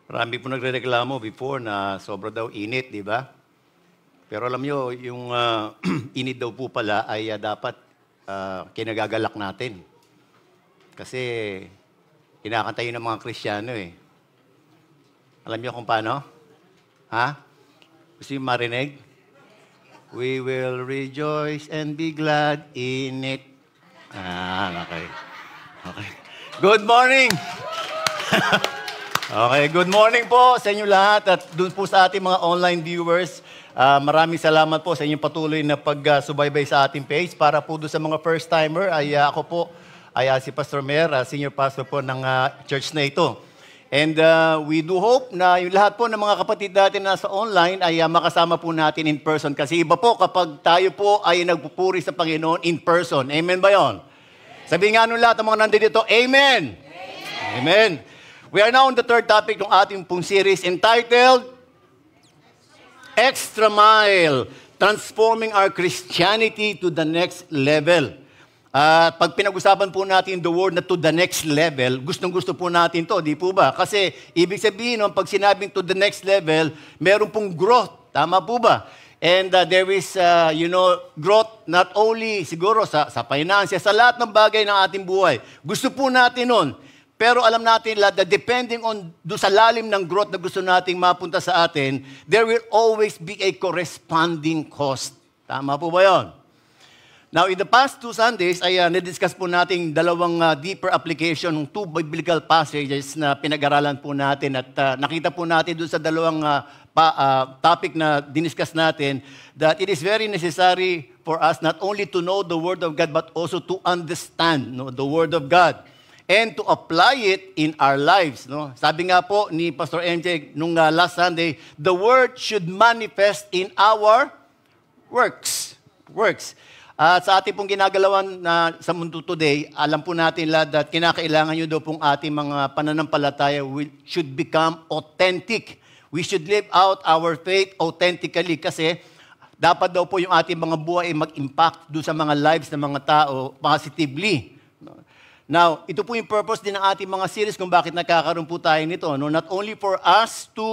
Marami po nagrereklamo before na sobra daw init, di ba? Pero alam nyo, yung init daw po pala ay dapat kinagagalak natin. Kasi kinakanta yun ng mga Kristiyano eh. Alam nyo kung paano? Ha? Gusto yung marinig? We will rejoice and be glad in it. Okay. Good morning! Okay, good morning po sa inyo lahat at doon po sa ating mga online viewers. Maraming salamat po sa inyong patuloy na pagsubaybay sa ating page. Para po doon sa mga first-timer, ay ako po ay si Pastor Mer, senior pastor po ng church na ito. And we do hope na yung lahat po ng mga kapatid natin na sa online ay makasama po natin in person. Kasi iba po kapag tayo po ay nagpupuri sa Panginoon in person. Amen ba yun? Sabihin nga nung lahat ng mga nandito, Amen! Amen! Amen! We are now on the third topic ng ating pong series entitled Extra Mile, Transforming Our Christianity to the Next Level. At pag pinag-usapan po natin the word na to the next level, gustong-gusto po natin to, di po ba? Kasi ibig sabihin nun, pag sinabing to the next level, meron pong growth. Tama po ba? And there is, growth not only siguro sa finance, sa lahat ng bagay ng ating buhay. Gusto po natin nun. Pero alam natin lahat that depending on do sa lalim ng growth na gusto nating mapunta sa atin, there will always be a corresponding cost. Tama po ba yun? Now, in the past 2 Sundays, ay na-discuss po natin dalawang deeper application ng 2 biblical passages na pinag-aralan po natin at nakita po natin doon sa dalawang topic na diniscuss natin that it is very necessary for us not only to know the Word of God but also to understand the Word of God and to apply it in our lives. No? Sabi nga po ni Pastor MJ nung last Sunday, the Word should manifest in our works. At sa ating pong ginagalawan sa mundo today, alam po natin lahat that kinakailangan nyo daw pong ating mga pananampalataya should become authentic. We should live out our faith authentically kasi dapat daw po yung ating mga buhay ay mag-impact doon sa mga lives ng mga tao positively. Now, ito po yung purpose din ng ating mga series kung bakit nagkakaroon po tayo nito. No? Not only for us to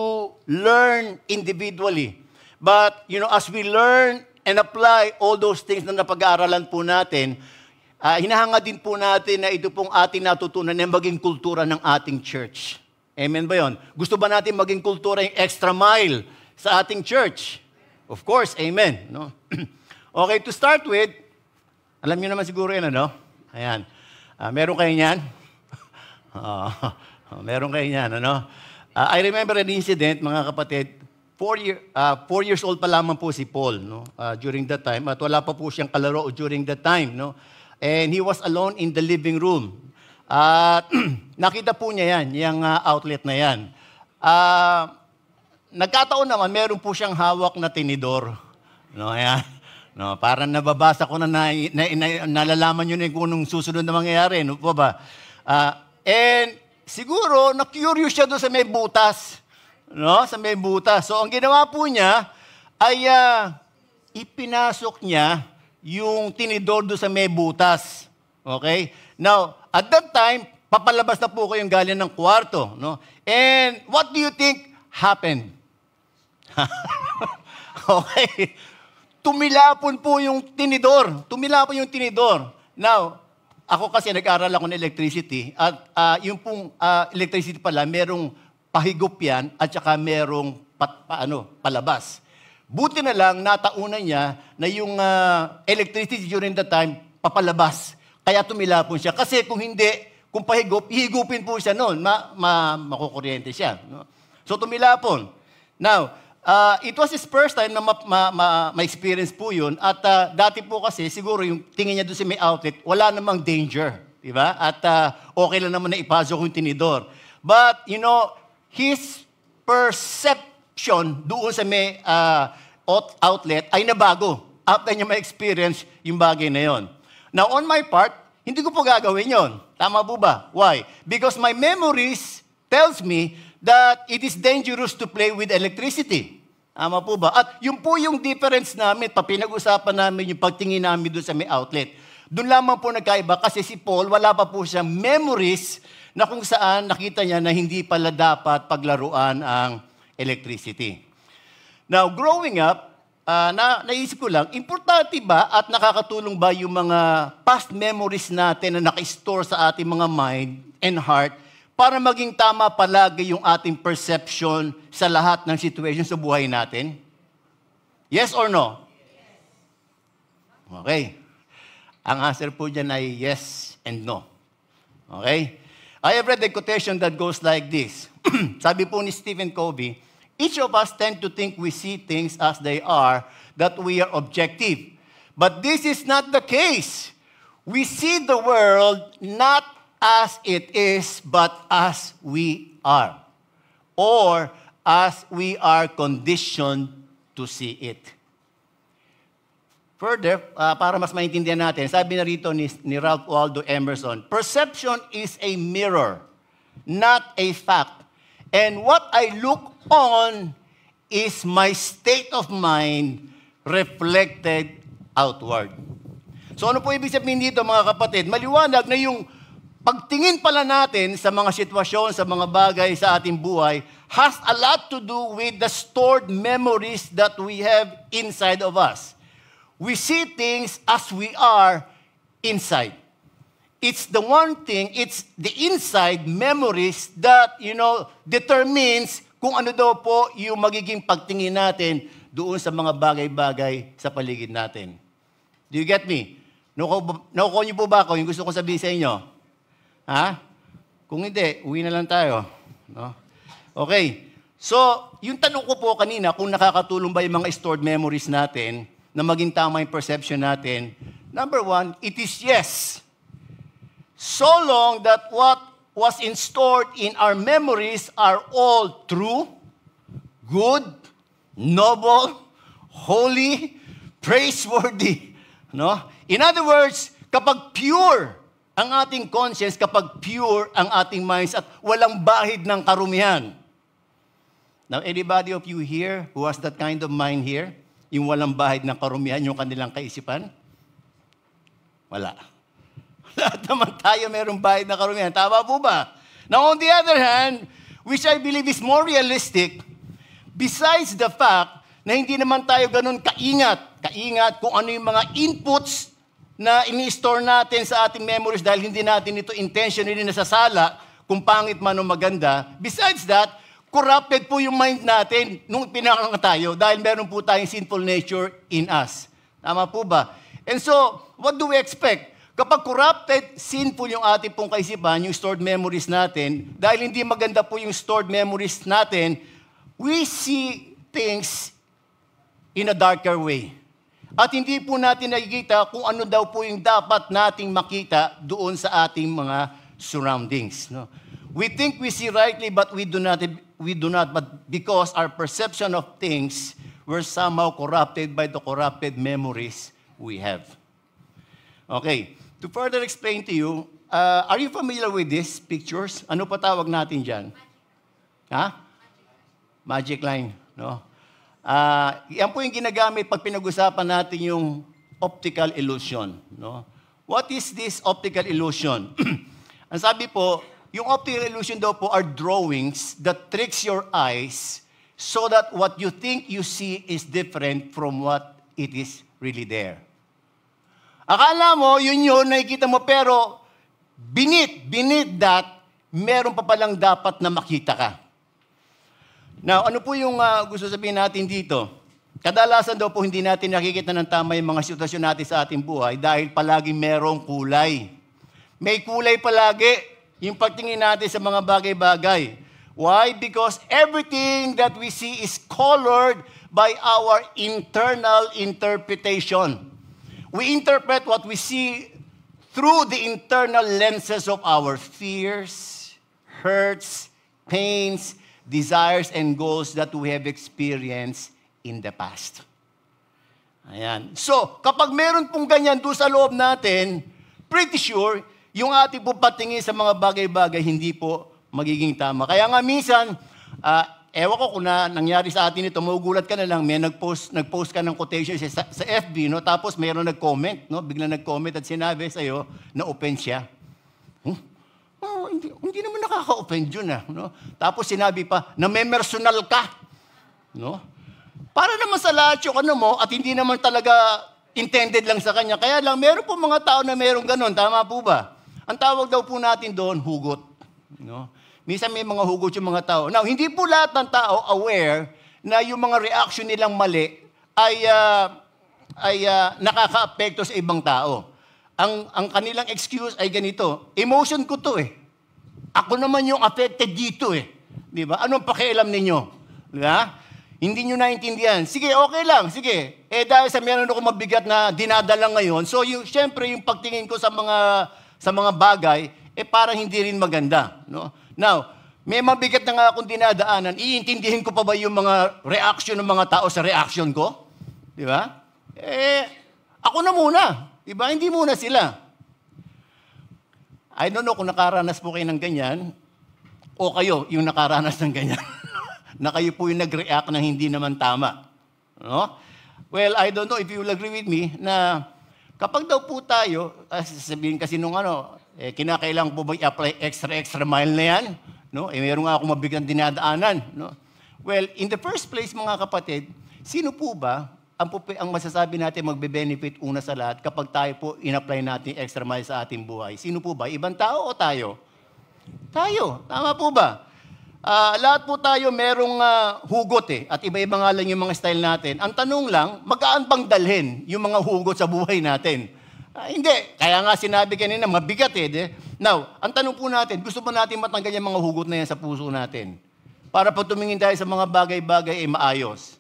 learn individually, but as we learn and apply all those things na napag-aaralan po natin, hinahanga din po natin na ito pong ating natutunan na maging kultura ng ating church. Amen ba yun? Gusto ba natin maging kultura yung extra mile sa ating church? Of course, amen. No? Okay, to start with, alam niyo naman siguro yun, ano? Ayan. Meron kayo niyan? Meron kayo niyan, ano? I remember an incident, mga kapatid. 4 years old pa lamang po si Paul, no? During that time. At wala pa po siyang kalaro during that time, no? And he was alone in the living room. At nakita po niya yan, yung outlet na yan. Nagkataon naman, meron po siyang hawak na tinidor. No, ayan. No, parang nababasa ko na nalalaman nyo na kung anong susunod na mangyayari. No po ba? And siguro, na-curious siya doon sa may butas. No? Sa may butas. So, ang ginawa po niya ay ipinasok niya yung tinidor doon sa may butas. Okay? Now, at that time, papalabas na po ko yung galing ng kwarto. No? And what do you think happened? Okay. Tumilapon po yung tinidor. Now, ako kasi nag-aral ako ng electricity at yung pong electricity pala, merong pahigop yan at saka merong palabas. Buti na lang, nataunan niya na yung electricity during that time, papalabas. Kaya tumilapon siya. Kasi kung hindi, kung pahigop, ihigupin po siya noon. Makukuryente siya. No? So, tumilapon. Now, it was his first time na ma-experience po yun. At dati po kasi, siguro yung tingin niya doon sa may outlet, wala namang danger. Diba? At okay lang naman na ipasok yung tinidor. But, his perception doon sa may outlet ay nabago. After niya ma-experience yung bagay na yon. Now, on my part, hindi ko po gagawin yon. Tama po ba? Why? Because my memories tells me that it is dangerous to play with electricity. Tama po ba? At yun po yung difference namin, pinag-usapan namin yung pagtingin namin doon sa may outlet. Doon lamang po nagkaiba kasi si Paul, wala pa po siyang memories na kung saan nakita niya na hindi pala dapat paglaruan ang electricity. Now, growing up, naisip ko lang, importante ba at nakakatulong ba yung mga past memories natin na naka-store sa ating mga mind and heart para maging tama palagi yung ating perception sa lahat ng situation sa buhay natin? Yes or no? Okay. Ang answer po dyan ay yes and no. Okay? I have read a quotation that goes like this. Sabi po ni Stephen Covey, each of us tend to think we see things as they are, that we are objective. But this is not the case. We see the world not as it is, but as we are. Or as we are conditioned to see it. Further, para mas maintindihan natin, sabi na rito ni Ralph Waldo Emerson, perception is a mirror, not a fact. And what I look on is my state of mind reflected outward. So ano po ibig sabihin dito mga kapatid? Maliwanag na yung pagtingin pala natin sa mga sitwasyon, sa mga bagay sa ating buhay, has a lot to do with the stored memories that we have inside of us. We see things as we are inside. It's the one thing, it's the inside memories that, determines kung ano daw po yung magiging pagtingin natin doon sa mga bagay-bagay sa paligid natin. Do you get me? Nakukuha niyo po ba ako yung gusto kong sabihin sa inyo? Ha? Kung hindi, uwi na lang tayo. No? Okay. So, yung tanong ko po kanina, kung nakakatulong ba yung mga stored memories natin na maging tama yung perception natin, number one, it is yes. So long that what was stored in our memories are all true, good, noble, holy, praiseworthy. No? In other words, kapag pure ang ating conscience, kapag pure ang ating minds at walang bahid ng karumihan. Now, anybody of you here who has that kind of mind here? Yung walang bahid ng karumihan, yung kanilang kaisipan? Wala. Lahat naman tayo mayroong bahid ng karumihan. Tama po ba? Now, on the other hand, which I believe is more realistic, besides the fact na hindi naman tayo ganun kaingat kung ano yung mga inputs na ini-store natin sa ating memories dahil hindi natin ito intentionally nasasala kung pangit man o maganda. Besides that, corrupted po yung mind natin nung pinanganak tayo dahil meron po tayong sinful nature in us. Tama po ba? And so, what do we expect? Kapag corrupted, sinful yung ating pong kaisipan, yung stored memories natin, dahil hindi maganda po yung stored memories natin, we see things in a darker way. At hindi po natin nakikita kung ano daw po yung dapat nating makita doon sa ating mga surroundings. No? We think we see rightly, but we do not, but because our perception of things were somehow corrupted by the corrupted memories we have. Okay, to further explain to you, are you familiar with these pictures? Ano pa tawag natin dyan? Ha? Magic line, no? Yan po yung ginagamit pag pinag-usapan natin yung optical illusion, no? What is this optical illusion? Ang sabi po, yung optical illusion daw po are drawings that tricks your eyes so that what you think you see is different from what it is really there. Akala mo, yun, nakikita mo, pero beneath that, meron pa palang dapat na makita ka. Now, ano po yung gusto sabihin natin dito? Kadalasan daw po hindi natin nakikita ng tama yung mga sitwasyon natin sa ating buhay dahil palaging merong kulay. May kulay palagi yung pagtingin natin sa mga bagay-bagay. Why? Because everything that we see is colored by our internal interpretation. We interpret what we see through the internal lenses of our fears, hurts, pains, desires, and goals that we have experienced in the past. Ayan. So, kapag meron pong ganyan doon sa loob natin, pretty sure, yung ating po patingin sa mga bagay-bagay, hindi po magiging tama. Kaya nga minsan, ewan ko kung nangyari sa atin ito, magugulat ka na lang, may nag-post ka ng quotation sa FB, no? Tapos mayroon nag-comment, no? Biglang nag-comment at sinabi sa'yo na open siya. Oh, hindi naman nakaka-offend yun. No? Tapos sinabi pa, na may personal ka. No? Para naman sa lahat yung ano mo, at hindi naman talaga intended lang sa kanya. Kaya lang, meron po mga tao na meron ganun. Tama po ba? Ang tawag daw po natin doon, hugot. No? Minsan may mga hugot yung mga tao. Now, hindi po lahat ng tao aware na yung mga reaction nilang mali ay nakaka-apekto sa ibang tao. Ang kanilang excuse ay ganito, emotion ko to eh. Ako naman yung affected dito eh. Di ba? Anong pakialam ninyo? Di ba? Hindi nyo naintindihan. Sige, okay lang. Sige. Dahil sa meron ako mabigat na dinadala ngayon, so syempre yung pagtingin ko sa mga bagay, parang hindi rin maganda. No? Now, may mabigat na nga akong dinadaanan, iintindihin ko pa ba yung mga reaction ng mga tao sa reaction ko? Di ba? Ako na muna. Di ba? Hindi muna sila. I don't know kung nakaranas po kayo ng ganyan o kayo yung nakaranas ng ganyan. Na kayo po yung nag-react na hindi naman tama. No? Well, I don't know if you will agree with me na kapag daw po tayo, sabihin kasi nung kinakailangan po ba i-apply extra mile na yan? No? Meron nga akong mabigang dinadaanan. No? Well, in the first place, mga kapatid, sino po ba ang masasabi natin magbe-benefit una sa lahat kapag tayo po in-apply natin extra mile sa ating buhay? Sino po ba? Ibang tao o tayo? Tayo. Tama po ba? Lahat po tayo merong hugot eh. At iba-iba nga lang yung mga style natin. Ang tanong lang, magkaan bang dalhin yung mga hugot sa buhay natin? Hindi. Kaya nga sinabi kanina, mabigat eh. Now, ang tanong po natin, gusto ba natin matanggal yung mga hugot na yan sa puso natin? Para pag tumingin tayo sa mga bagay-bagay, maayos.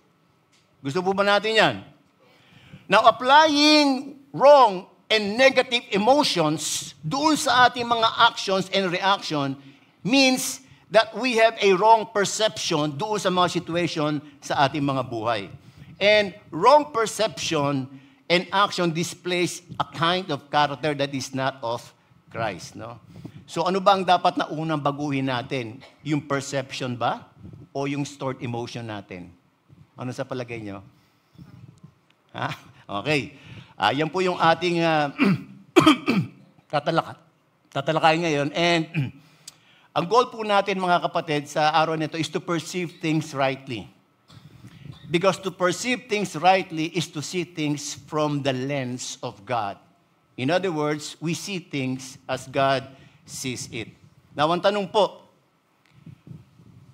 Gusto po ba natin yan? Now, applying wrong and negative emotions doon sa ating mga actions and reaction means that we have a wrong perception doon sa mga situation sa ating mga buhay. And wrong perception and action displays a kind of character that is not of Christ. No? So ano ba ang dapat na unang baguhin natin? Yung perception ba? O yung stored emotion natin? Ano sa palagay nyo? Ha? Okay. Yan po yung ating tatalakayin ngayon. And ang goal po natin, mga kapatid, sa araw nito is to perceive things rightly. Because to perceive things rightly is to see things from the lens of God. In other words, we see things as God sees it. Now, ang tanong po,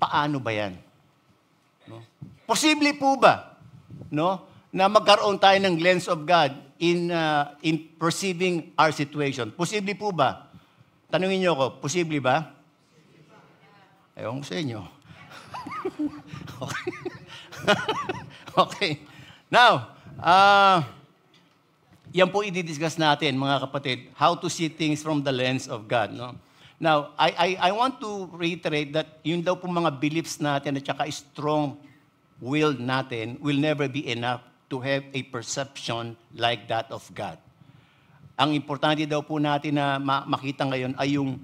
paano ba yan? No? Posible po ba, no, na magkaroon tayo ng lens of God in perceiving our situation? Posible po ba? Tanungin niyo ako, posible ba? Ewan ko sa inyo. Okay. Okay. Now, yan po i-discuss natin, mga kapatid, how to see things from the lens of God. No? Now, I want to reiterate that yun daw po mga beliefs natin at saka strong will natin will never be enough to have a perception like that of God. Ang importante daw po natin na makita ngayon ay yung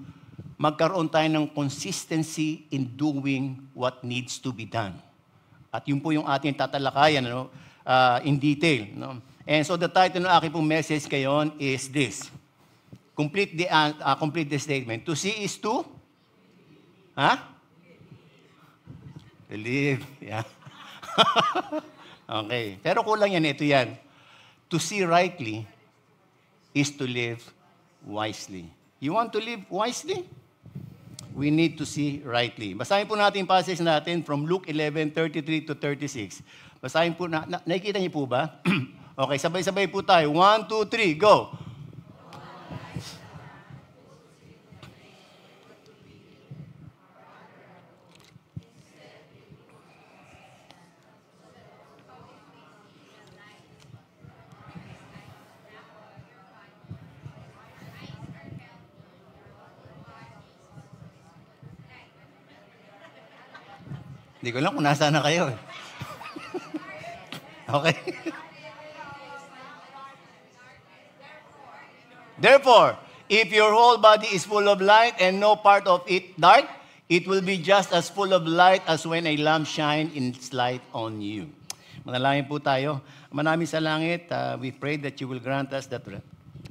magkaroon tayo ng consistency in doing what needs to be done. At yun po yung ating tatalakayan in detail. No? And so the title ng aking pong message ngayon is this. Complete the statement. To see is to? Believe. Yeah. Okay. Pero kulang yan. Ito yan. To see rightly is to live wisely. You want to live wisely? We need to see rightly. Basahin po natin yung passage natin from Luke 11:33 to 36. Basahin po nakikita niyo po ba? Okay, sabay-sabay po tayo. 1, 2, 3, go! Hindi ko lang kung nasaan na kayo. Okay. Therefore, if your whole body is full of light and no part of it dark, it will be just as full of light as when a lamp shines its light on you. Manalangin po tayo. Manaming sa langit, we pray that you will grant us that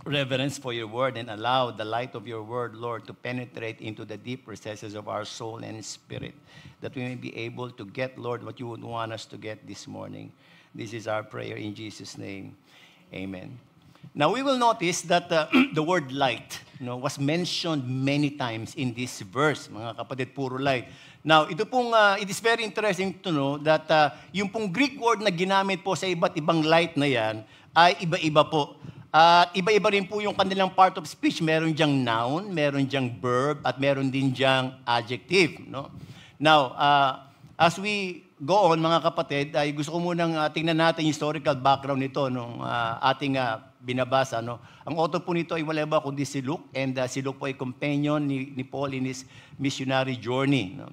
reverence for your word and allow the light of your word, Lord, to penetrate into the deep recesses of our soul and spirit, that we may be able to get, Lord, what you would want us to get this morning. This is our prayer in Jesus' name. Amen. Now, we will notice that the word light was mentioned many times in this verse. Mga kapatid, puro light. Now, ito pong, it is very interesting to know that yung pong Greek word na ginamit po sa iba't ibang light na yan ay iba-iba po. At iba-iba rin po yung kanilang part of speech. Meron diyang noun, meron diyang verb, at meron din diyang adjective. No? Now, as we go on, mga kapatid, ay gusto ko munang tingnan natin yung historical background nito nung ating binabasa. No? Ang author po nito ay wala ba kundi si Luke, and si Luke po ay companion ni Paul in his missionary journey. No?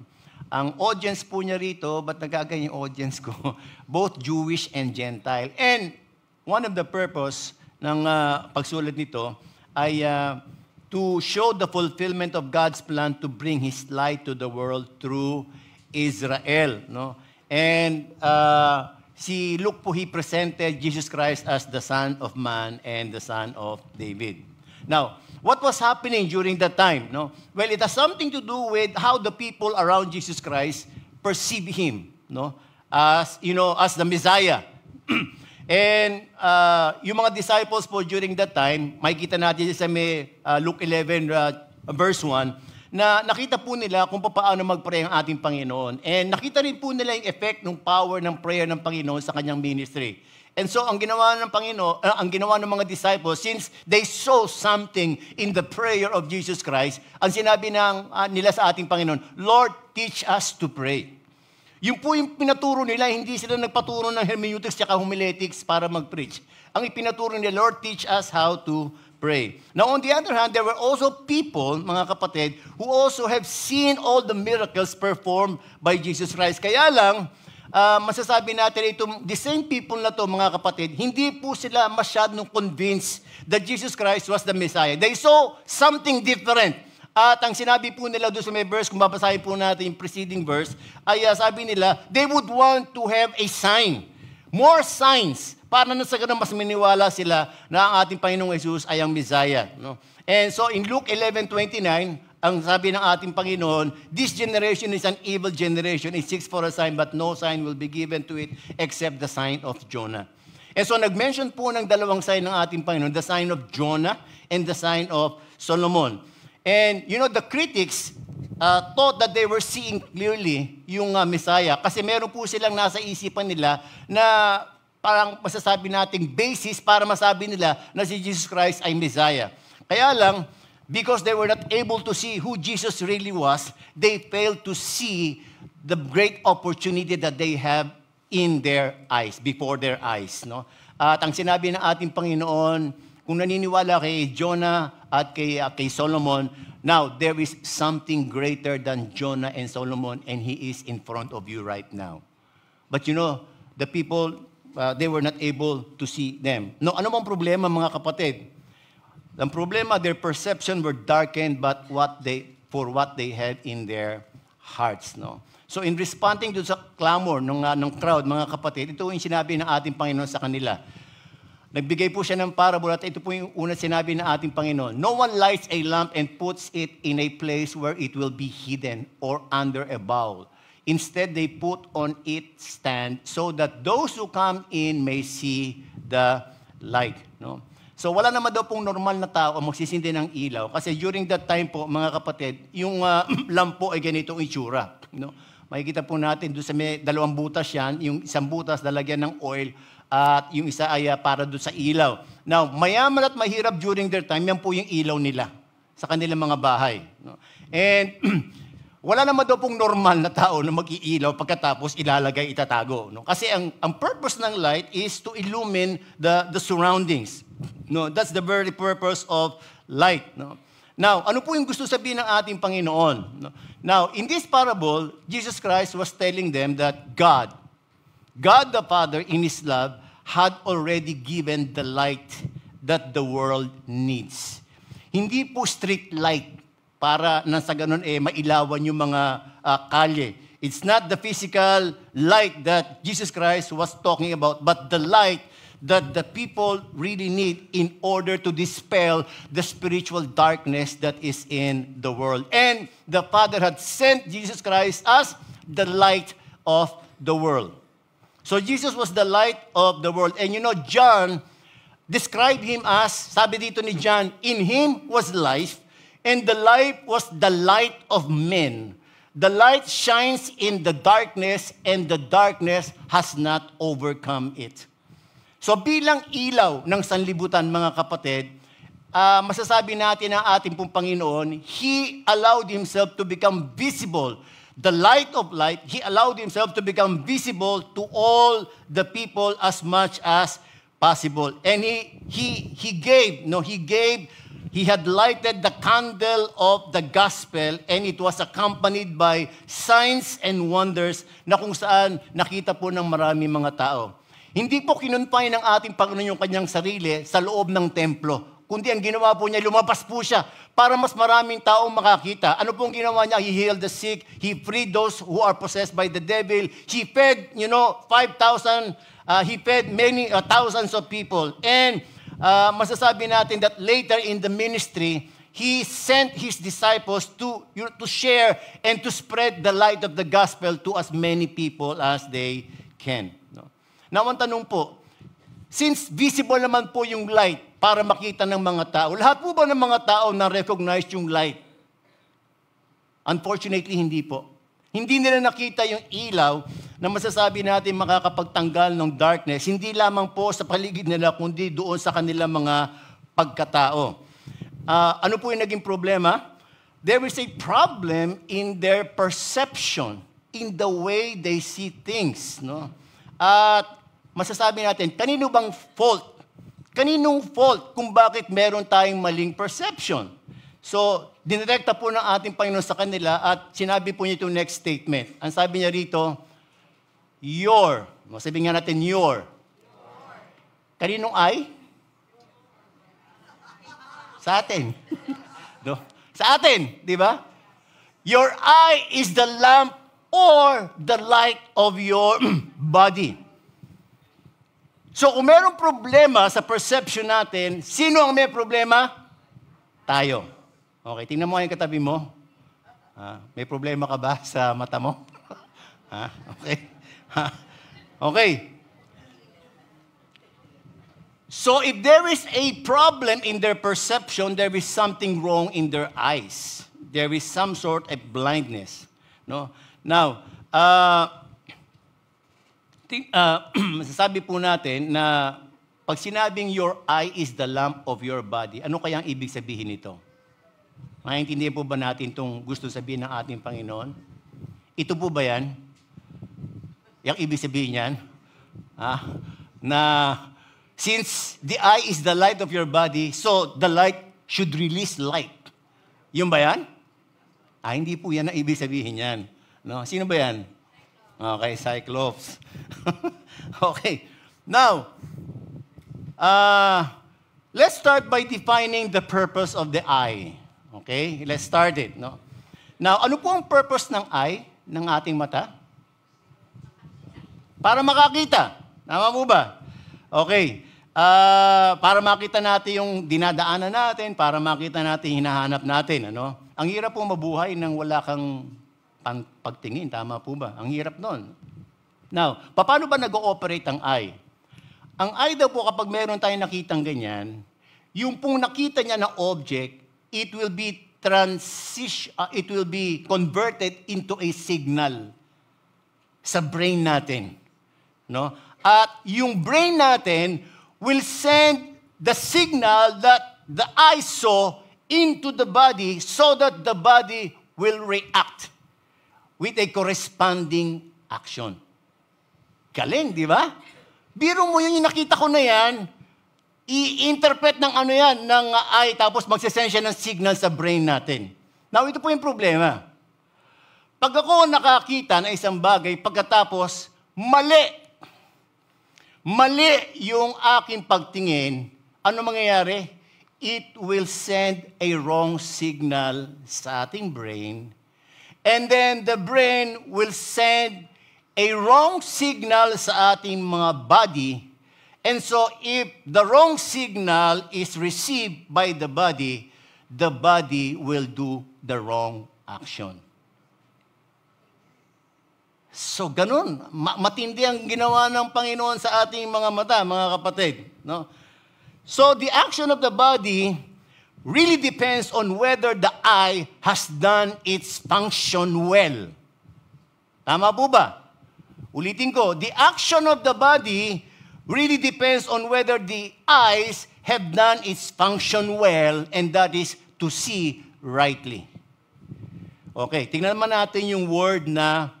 Ang audience po niya rito, ba't nagaganyan yung audience ko? Both Jewish and Gentile. And one of the purpose ng pagsulat nito ay to show the fulfillment of God's plan to bring His light to the world through Israel. No? And si Luke po, he presented Jesus Christ as the Son of Man and the Son of David. Now, what was happening during that time? No? Well, it has something to do with how the people around Jesus Christ perceive Him, no? As the Messiah. And yung mga disciples po during that time, makikita natin sa Luke 11 verse 1, na nakita po nila kung paano mag-pray ang ating Panginoon. And nakita rin po nila yung effect ng power ng prayer ng Panginoon sa kanyang ministry. And so, ang ginawa ng Panginoon, ang ginawa ng mga disciples, since they saw something in the prayer of Jesus Christ, ang sinabi nila sa ating Panginoon, Lord, teach us to pray. Yung po yung pinaturo nila, hindi sila nagpaturo ng hermeneutics at homiletics para mag-preach. Ang ipinaturo nila, Lord, teach us how to pray. Now, on the other hand, there were also people, mga kapatid, who also have seen all the miracles performed by Jesus Christ. Kaya lang, masasabi natin itong the same people na to, mga kapatid, hindi po sila masyadong convinced that Jesus Christ was the Messiah. They saw something different. At ang sinabi po nila doon sa may verse, kung babasahin po natin yung preceding verse, ay sabi nila, they would want to have a sign. More signs. Para na sa ganun, mas miniwala sila na ang ating Panginoong Jesus ay ang Messiah. No? And so in Luke 11:29, ang sabi ng ating Panginoon, this generation is an evil generation. It seeks for a sign, but no sign will be given to it except the sign of Jonah. And so nag-mention po ng dalawang sign ng ating Panginoon, the sign of Jonah and the sign of Solomon. And the critics thought that they were seeing clearly yung Messiah kasi meron po silang nasa isipan nila na parang masasabi nating basis para masabi nila na si Jesus Christ ay Messiah. Kaya lang, because they were not able to see who Jesus really was, they failed to see the great opportunity that they have in their eyes, before their eyes. No? At ang sinabi ng ating Panginoon, kung naniniwala kay Jonah at kay Solomon, now there is something greater than Jonah and Solomon, and he is in front of you right now. But the people, they were not able to see them. No, ano bang problema, mga kapatid? Ang problema, their perception were darkened but for what they had in their hearts. No? So in responding to sa clamor ng crowd, mga kapatid, ito yung sinabi ng ating Panginoon sa kanila. Nagbigay po siya ng parable at ito po yung una sinabi ng ating Panginoon. No one lights a lamp and puts it in a place where it will be hidden or under a bowl. Instead, they put on it stand so that those who come in may see the light. No? So wala naman daw pong normal na tao magsisindi ng ilaw. Kasi during that time po, mga kapatid, yung lampo ay ganitong itsura. No? Makikita po natin doon sa may dalawang butas yan. Yung isang butas lalagyan ng oil at yung isa ay para doon sa ilaw. Now, mayaman at mahirap during their time, yan po yung ilaw nila sa kanilang mga bahay. No? And wala naman daw pong normal na tao na mag-iilaw pagkatapos ilalagay, itatago. No? Kasi ang purpose ng light is to illumine the surroundings. No, that's the very purpose of light. No? Now, ano po yung gusto sabihin ng ating Panginoon? No? Now, in this parable, Jesus Christ was telling them that God the Father in His love had already given the light that the world needs. Hindi po street light para na sa ganun mailawan yung mga kalye. It's not the physical light that Jesus Christ was talking about, but the light that the people really need in order to dispel the spiritual darkness that is in the world. And the Father had sent Jesus Christ as the light of the world. So Jesus was the light of the world. And you know, John described him as, sabi dito ni John, in him was life, and the life was the light of men. The light shines in the darkness, and the darkness has not overcome it. So bilang ilaw ng sanlibutan, mga kapatid, masasabi natin na ating pong Panginoon, He allowed Himself to become visible. The light of light, He allowed Himself to become visible to all the people as much as possible. And He had lighted the candle of the gospel, and it was accompanied by signs and wonders na kung saan nakita po ng marami mga tao. Hindi po kinunpay ng ating Panginoon yung kanyang sarili sa loob ng templo, kundi ang ginawa po niya, lumabas po siya para mas maraming taong makakita. Ano pong ginawa niya? He healed the sick, He freed those who are possessed by the devil, He fed, 5,000, He fed many thousands of people. And masasabi natin that later in the ministry, He sent His disciples to share and to spread the light of the gospel to as many people as they can. Now, ang tanong po, since visible naman po yung light para makita ng mga tao, lahat po ba ng mga tao na-recognize yung light? Unfortunately, hindi po. Hindi nila nakita yung ilaw na masasabi natin makakapagtanggal ng darkness, hindi lamang po sa paligid nila, kundi doon sa kanilang mga pagkatao. Ano po yung naging problema? There is a problem in their perception, in the way they see things. No? At masasabi natin, kanino bang fault? Kaninong fault kung bakit meron tayong maling perception? So, dinirekta po ng ating Panginoon sa kanila at sinabi po niya itong next statement. Ang sabi niya rito, your. Sabihin nga natin, your. Kaninong I? Sa atin. No? Sa atin, di ba? Your eye is the lamp or the light of your body. So kung mayroong problema sa perception natin, sino ang may problema? Tayo. Okay, tingnan mo yung katabi mo. May problema ka ba sa mata mo? Okay. Okay. So if there is a problem in their perception, there is something wrong in their eyes. There is some sort of blindness. No? Now, masasabi po natin na pag sinabing your eye is the lamp of your body, ano kaya ang ibig sabihin nito? Maintindihan po ba natin itong gusto sabihin ng ating Panginoon? Ito po ba yan? Yung ibig sabihin yan? Na since the eye is the light of your body, so the light should release light. Yung ba yan? Hindi po yan ang ibig sabihin yan. No? Sino ba yan? Okay, Cyclops. Okay. Now, let's start by defining the purpose of the eye. Okay? Let's start it. No? Now, ano po ang purpose ng eye, ng ating mata? Para makakita. Tama po ba? Okay. Para makita natin yung dinadaanan natin, para makita natin hinahanap natin. Ano? Ang hirap po mabuhay nang wala kang pagtingin. Tama po ba? Ang hirap nun. Now, paano ba nag-ooperate ang eye? Ang eye daw po kapag meron tayong nakitang ganyan, yung pong nakita niya na object, it will be converted into a signal sa brain natin. No? At yung brain natin will send the signal that the eye saw into the body so that the body will react with a corresponding action. Galing, di ba? Biro mo yun, yung nakita ko na yan, i-interpret ng ano yan, ng eye, tapos magsisend siya ng signal sa brain natin. Now, ito po yung problema. Pag ako nakakita ng isang bagay, pagkatapos, mali yung aking pagtingin, ano mangyayari? It will send a wrong signal sa ating brain. And then the brain will send a wrong signal sa ating mga body. And so if the wrong signal is received by the body will do the wrong action. So ganun, matindi ang ginawa ng Panginoon sa ating mga mata, mga kapatid. No? So the action of the body really depends on whether the eye has done its function well. Tama po ba? Ulitin ko, the action of the body really depends on whether the eyes have done its function well, and that is to see rightly. Okay, tingnan naman natin yung word na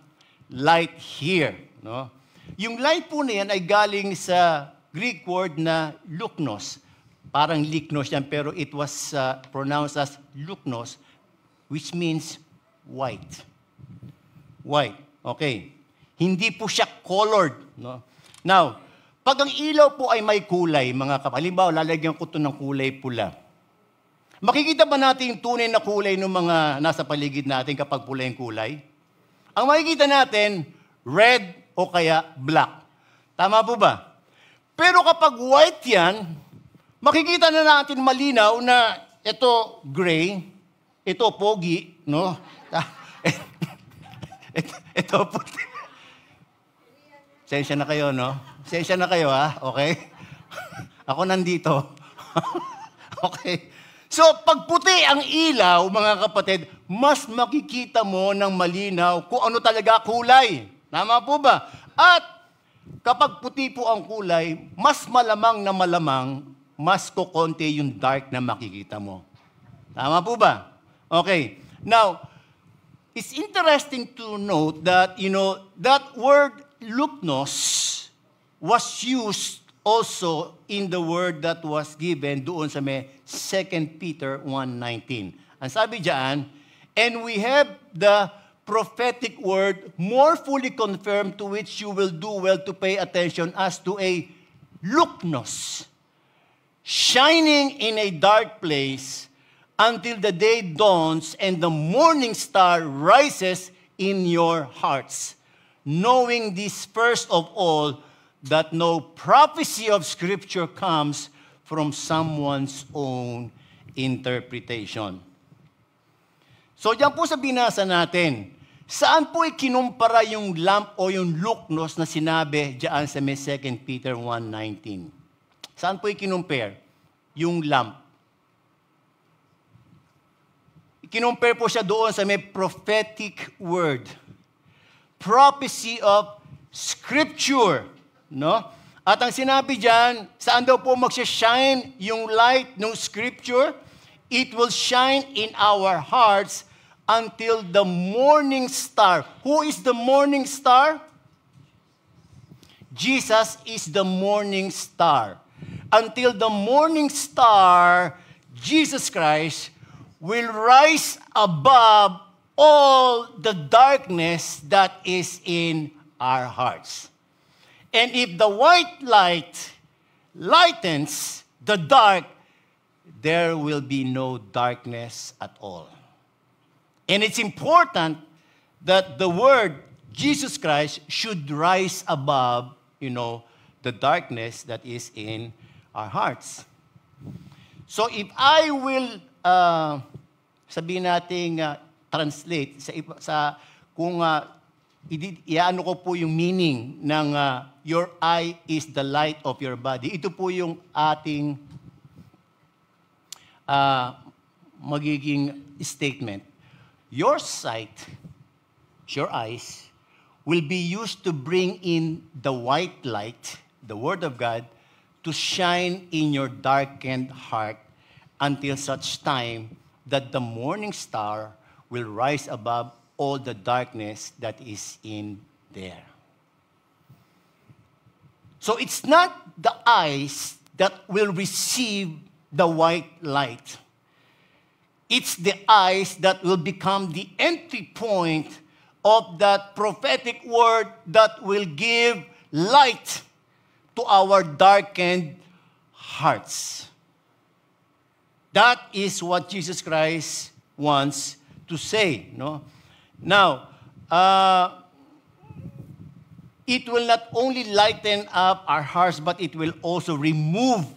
light here. No? Yung light po na yan ay galing sa Greek word na luknos. Parang liknos yan, pero it was pronounced as luknos, which means white. White, okay. Hindi po siya colored. No? Now, pag ang ilaw po ay may kulay, mga kapatid, halimbawa, lalagyan ko ito ng kulay pula. Makikita ba natin yung tunay na kulay ng mga nasa paligid natin kapag pula yung kulay? Ang makikita natin, red o kaya black. Tama po ba? Pero kapag white yan, makikita na natin malinaw na ito gray, ito pogi, no? ito puti. Sensya na kayo, no? Sensya na kayo, ha? Okay? Ako nandito. Okay. So, pag puti ang ilaw, mga kapatid, mas makikita mo ng malinaw kung ano talaga kulay. Tama po ba? At kapag puti po ang kulay, mas malamang na malamang, mas kukonti yung dark na makikita mo. Tama po ba? Okay. Now, it's interesting to note that, that word luknos was used also in the word that was given doon sa may 2 Peter 1:19. Ang sabi diyan, and we have the prophetic word more fully confirmed, to which you will do well to pay attention, as to a luknos, shining in a dark place until the day dawns and the morning star rises in your hearts. Knowing this first of all, that no prophecy of Scripture comes from someone's own interpretation. So, diyan po sa binasa natin, saan po ikinumpara yung lamp o yung luknos na sinabi diyan sa may 2 Peter 1:19? Saan po ikinumpare yung lamp? Ikinumpare po siya doon sa may prophetic word. Prophecy of Scripture. No? At ang sinabi diyan, saan daw po magsha-shine yung light ng Scripture? It will shine in our hearts until the morning star. Who is the morning star? Jesus is the morning star. Until the morning star, Jesus Christ, will rise above all the darkness that is in our hearts. And if the white light lightens the dark, there will be no darkness at all. And it's important that the word Jesus Christ should rise above, the darkness that is in our hearts. So if I will, sabihin natin, translate kung iano ko po yung meaning ng your eye is the light of your body. Ito po yung ating magiging statement. Your sight, your eyes, will be used to bring in the white light, the Word of God, to shine in your darkened heart until such time that the morning star will rise above all the darkness that is in there. So it's not the eyes that will receive the white light. It's the eyes that will become the entry point of that prophetic word that will give light to our darkened hearts. That is what Jesus Christ wants to say. No? Now, it will not only lighten up our hearts, but it will also remove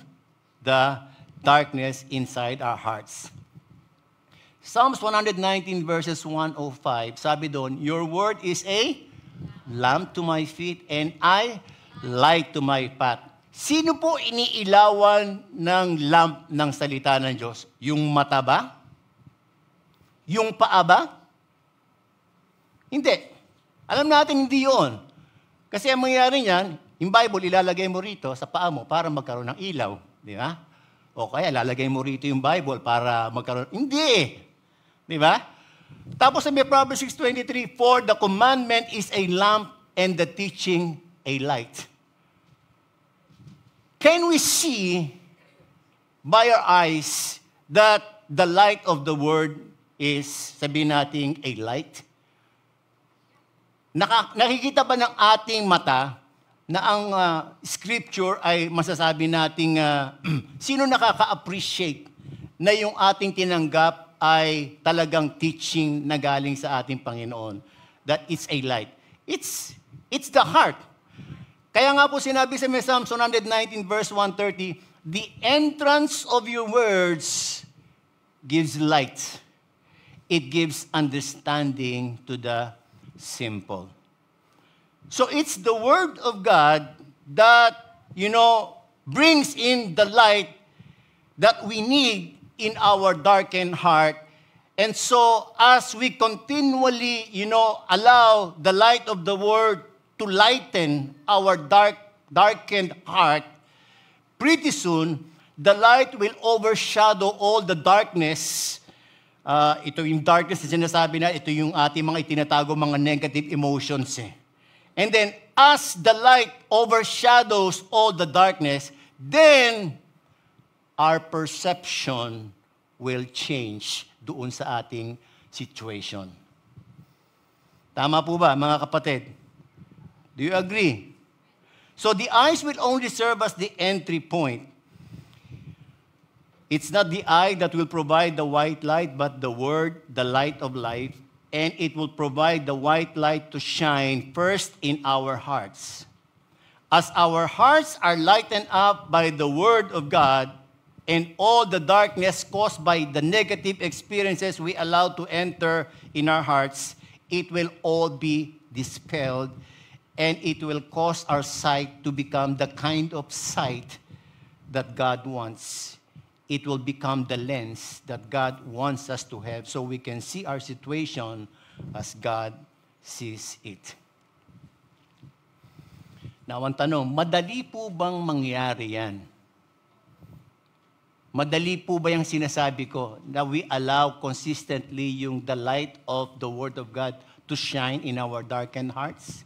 the darkness inside our hearts. Psalms 119 verses 105, sabi doon, your word is a lamp to my feet and a light to my path. Sino po iniilawan ng lamp ng salita ng Diyos? Yung mata ba? Yung paa ba? Hindi. Alam natin hindi yun. Kasi ang mangyayari niyan, yung Bible, ilalagay mo rito sa paa mo para magkaroon ng ilaw. Di ba? O kaya, ilalagay mo rito yung Bible para magkaroon. Hindi. Di ba? Tapos sa Proverbs 6:23, for the commandment is a lamp and the teaching a light. Can we see by our eyes that the light of the word is, sabihin natin, a light? Nakikita ba ng ating mata na ang scripture ay masasabi nating sino nakaka-appreciate na yung ating tinanggap ay talagang teaching na galing sa ating Panginoon, that it's a light. It's the heart. Kaya nga po sinabi sa Psalm 119 verse 130, the entrance of your words gives light. It gives understanding to the simple. So it's the word of God that, brings in the light that we need in our darkened heart. And so as we continually, allow the light of the word to lighten our darkened heart, pretty soon, the light will overshadow all the darkness. Ito yung darkness na sinasabi na, ito yung ating mga itinatago mga negative emotions. And then, as the light overshadows all the darkness, then our perception will change doon sa ating situation. Tama po ba, mga kapatid? Do you agree? So the eyes will only serve as the entry point. It's not the eye that will provide the white light, but the word, the light of life, and it will provide the white light to shine first in our hearts. As our hearts are lightened up by the word of God, and all the darkness caused by the negative experiences we allow to enter in our hearts, it will all be dispelled, and it will cause our sight to become the kind of sight that God wants. It will become the lens that God wants us to have so we can see our situation as God sees it. Now, ang tanong, madali po bang mangyari yan? Madali po ba yung sinasabi ko na we allow consistently yung the light of the Word of God to shine in our darkened hearts?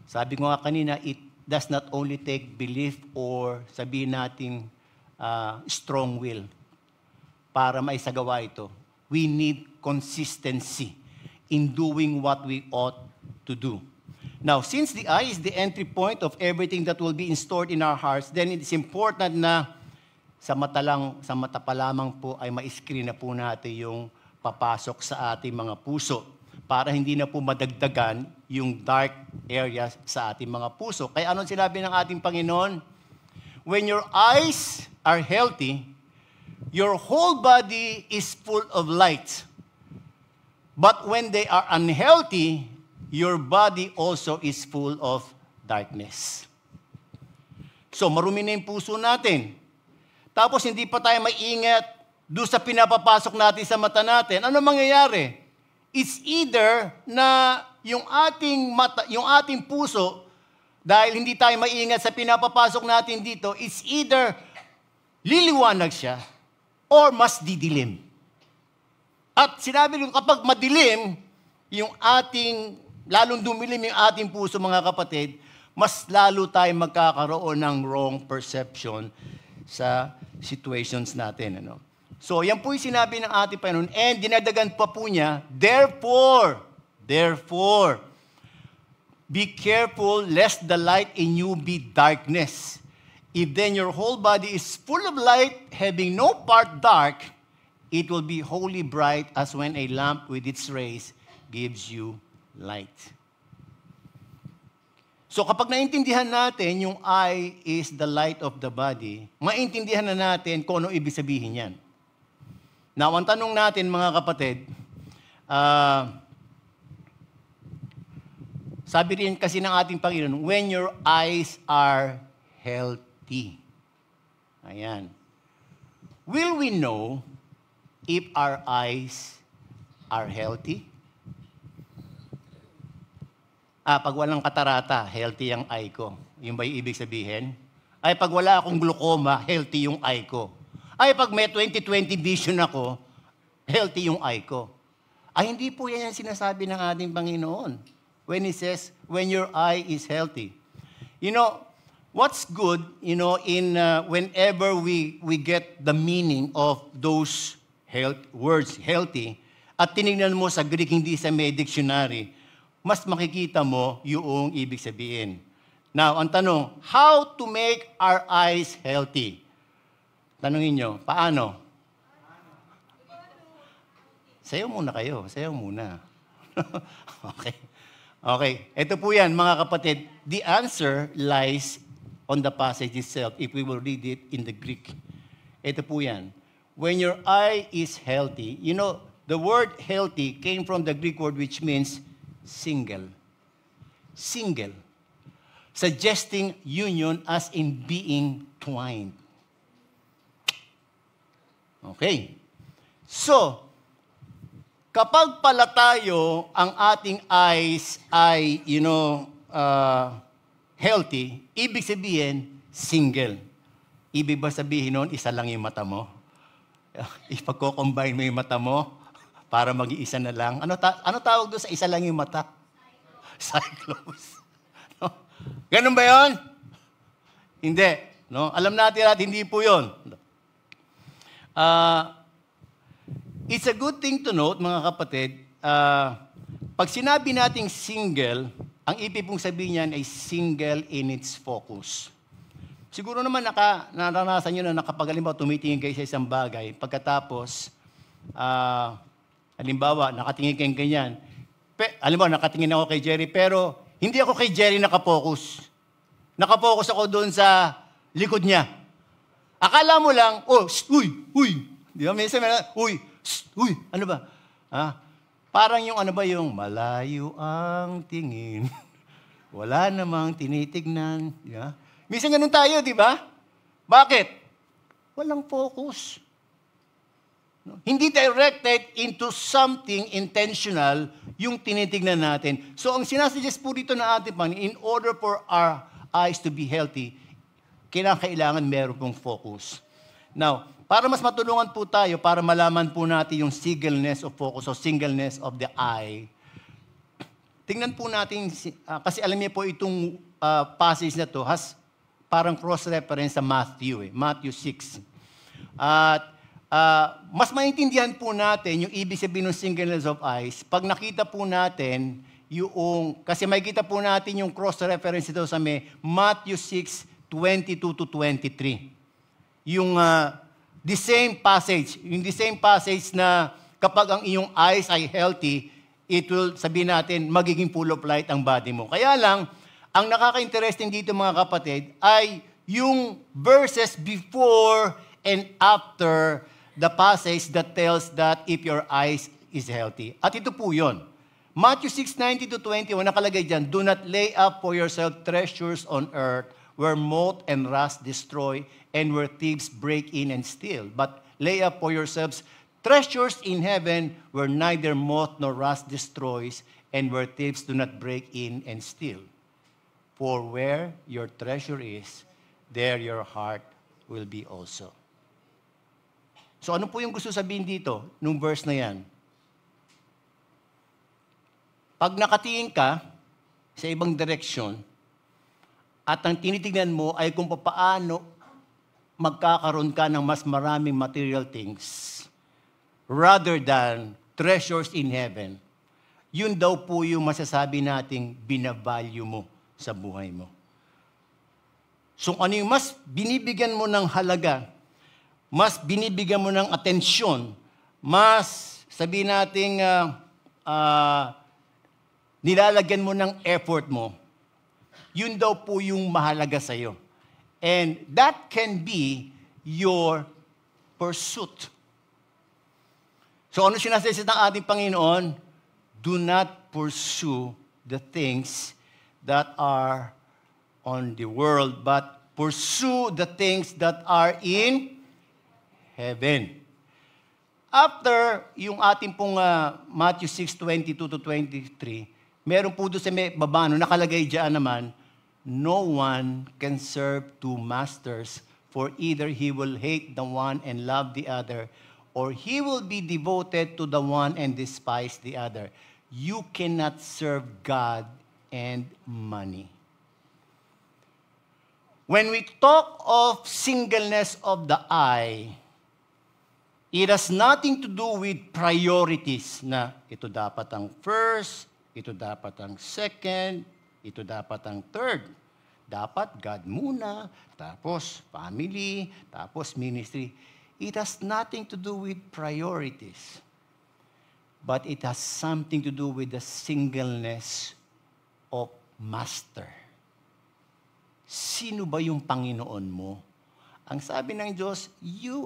Sabi ko nga kanina, it does not only take belief or sabihin natin strong will para maisagawa ito. We need consistency in doing what we ought to do. Now, since the eye is the entry point of everything that will be stored in our hearts, then it's important na sa mata pa lamang po ay ma-screen na po natin yung papasok sa ating mga puso para hindi na po madagdagan yung dark areas sa ating mga puso. Kaya anong sinabi ng ating Panginoon? When your eyes are healthy, your whole body is full of light. But when they are unhealthy, your body also is full of darkness. So, marumi na yung puso natin. Tapos, hindi pa tayo maingat doon sa pinapapasok natin sa mata natin. Ano mangyayari? It's either na yung ating puso, dahil hindi tayo maingat sa pinapapasok natin dito, it's either liliwanag siya or mas didilim. At sinabi ko, kapag madilim, lalong dumilim yung ating puso, mga kapatid, mas lalo tayo magkakaroon ng wrong perception sa situations natin. So, yan po yung sinabi ng ating Panginoon. And dinagdagan pa po niya, Therefore, be careful lest the light in you be darkness. If then your whole body is full of light, having no part dark, it will be wholly bright as when a lamp with its rays gives you light. So kapag naintindihan natin yung eye is the light of the body, maintindihan na natin kung ano ibig sabihin yan. Now, ang tanong natin mga kapatid, sabi rin kasi ng ating Panginoon, when your eyes are healthy. Ayan. Will we know if our eyes are healthy? Pag walang katarata, healthy ang eye ko. Yung ba yung ibig sabihin? Ay, pag wala akong glaucoma, healthy yung eye ko. Ay, pag may 20/20 vision ako, healthy yung eye ko. Ay, hindi po yan yung sinasabi ng ating Panginoon. When He says, when your eye is healthy. You know, what's good, in whenever we get the meaning of those words, healthy, at tinignan mo sa Greek, hindi sa may dictionary, mas makikita mo yung ibig sabihin. Now, ang tanong, how to make our eyes healthy? Tanungin nyo, paano? Sayaw muna kayo. Sayaw muna. Okay. Okay. Ito po yan, mga kapatid. The answer lies on the passage itself if we will read it in the Greek. Ito po yan. When your eye is healthy, the word healthy came from the Greek word which means single. Single. Suggesting union as in being twined. Okay. So, kapag pala tayo, ang ating eyes ay, healthy, ibig sabihin, single. Ibig ba sabihin nun, isa lang yung mata mo? Ipagko-combine mo yung mata mo para mag-iisa na lang. Ano tawag doon sa isa lang yung mata? Cyclops. No? Ganun ba yun? Hindi. No? Alam natin at hindi po yun. It's a good thing to note, mga kapatid, pag sinabi nating single, ang ibig pong sabihin niyan ay single in its focus. Siguro naman naranasan nyo na nakapagalimbawa, tumitingin kayo sa isang bagay, pagkatapos, halimbawa, nakatingin kayo ganyan. Halimbawa, nakatingin ako kay Jerry, pero hindi ako kay Jerry nakapokus. Nakapokus ako doon sa likod niya. Akala mo lang, uy. Di ba? Minsan, uy, ano ba? Parang yung yung malayo ang tingin. Wala namang tinitignan. Di ba? Minsan ganun tayo, di ba? Bakit? Walang focus. No? Hindi directed into something intentional yung tinitignan natin. So, ang sinasuggest po dito na ating Panginoon, in order for our eyes to be healthy, kailangan meron pong focus. Now, para mas matulungan po tayo, para malaman po natin yung singleness of focus o singleness of the eye, tingnan po natin, kasi alam niyo po itong passage na to has parang cross-reference sa Matthew, Matthew 6. At mas maintindihan po natin yung ibig sabihin ng singleness of eyes pag nakita po natin kasi makikita po natin yung cross-reference ito sa Matthew 6:22-23. Yung the same passage na kapag ang iyong eyes ay healthy, it will, sabihin natin, magiging full of light ang body mo. Kaya lang, ang nakaka-interesting dito mga kapatid ay yung verses before and after the passage that tells that if your eyes is healthy. At ito po yun. Matthew 6:19-21, nakalagay dyan, do not lay up for yourself treasures on earth where moth and rust destroy and where thieves break in and steal. But lay up for yourselves treasures in heaven where neither moth nor rust destroys and where thieves do not break in and steal. For where your treasure is, there your heart will be also. So ano po yung gusto sabihin dito, nung verse na yan? Pag nakatingin ka sa ibang direksyon, at ang tinitignan mo ay kung paano magkakaroon ka ng mas maraming material things rather than treasures in heaven, yun daw po yung masasabi nating binavalue mo sa buhay mo. So ano yung mas binibigyan mo ng halaga, mas binibigyan mo ng atensyon, mas sabihin nating nilalagyan mo ng effort mo, Yun daw po yung mahalaga sa'yo. And that can be your pursuit. So ano sinasabi ng ating Panginoon? Do not pursue the things that are on the world, but pursue the things that are in heaven. After yung ating pong Matthew 6:22-23, meron po doon sa may baba, nakalagay dyan naman, no one can serve two masters, for either he will hate the one and love the other, or he will be devoted to the one and despise the other. You cannot serve God and money. When we talk of singleness of the eye, it has nothing to do with priorities na ito dapat ang first, ito dapat ang second, ito dapat ang third. Dapat God muna, tapos family, tapos ministry. It has nothing to do with priorities. But it has something to do with the singleness of master. Sino ba yung Panginoon mo? Ang sabi ng Diyos,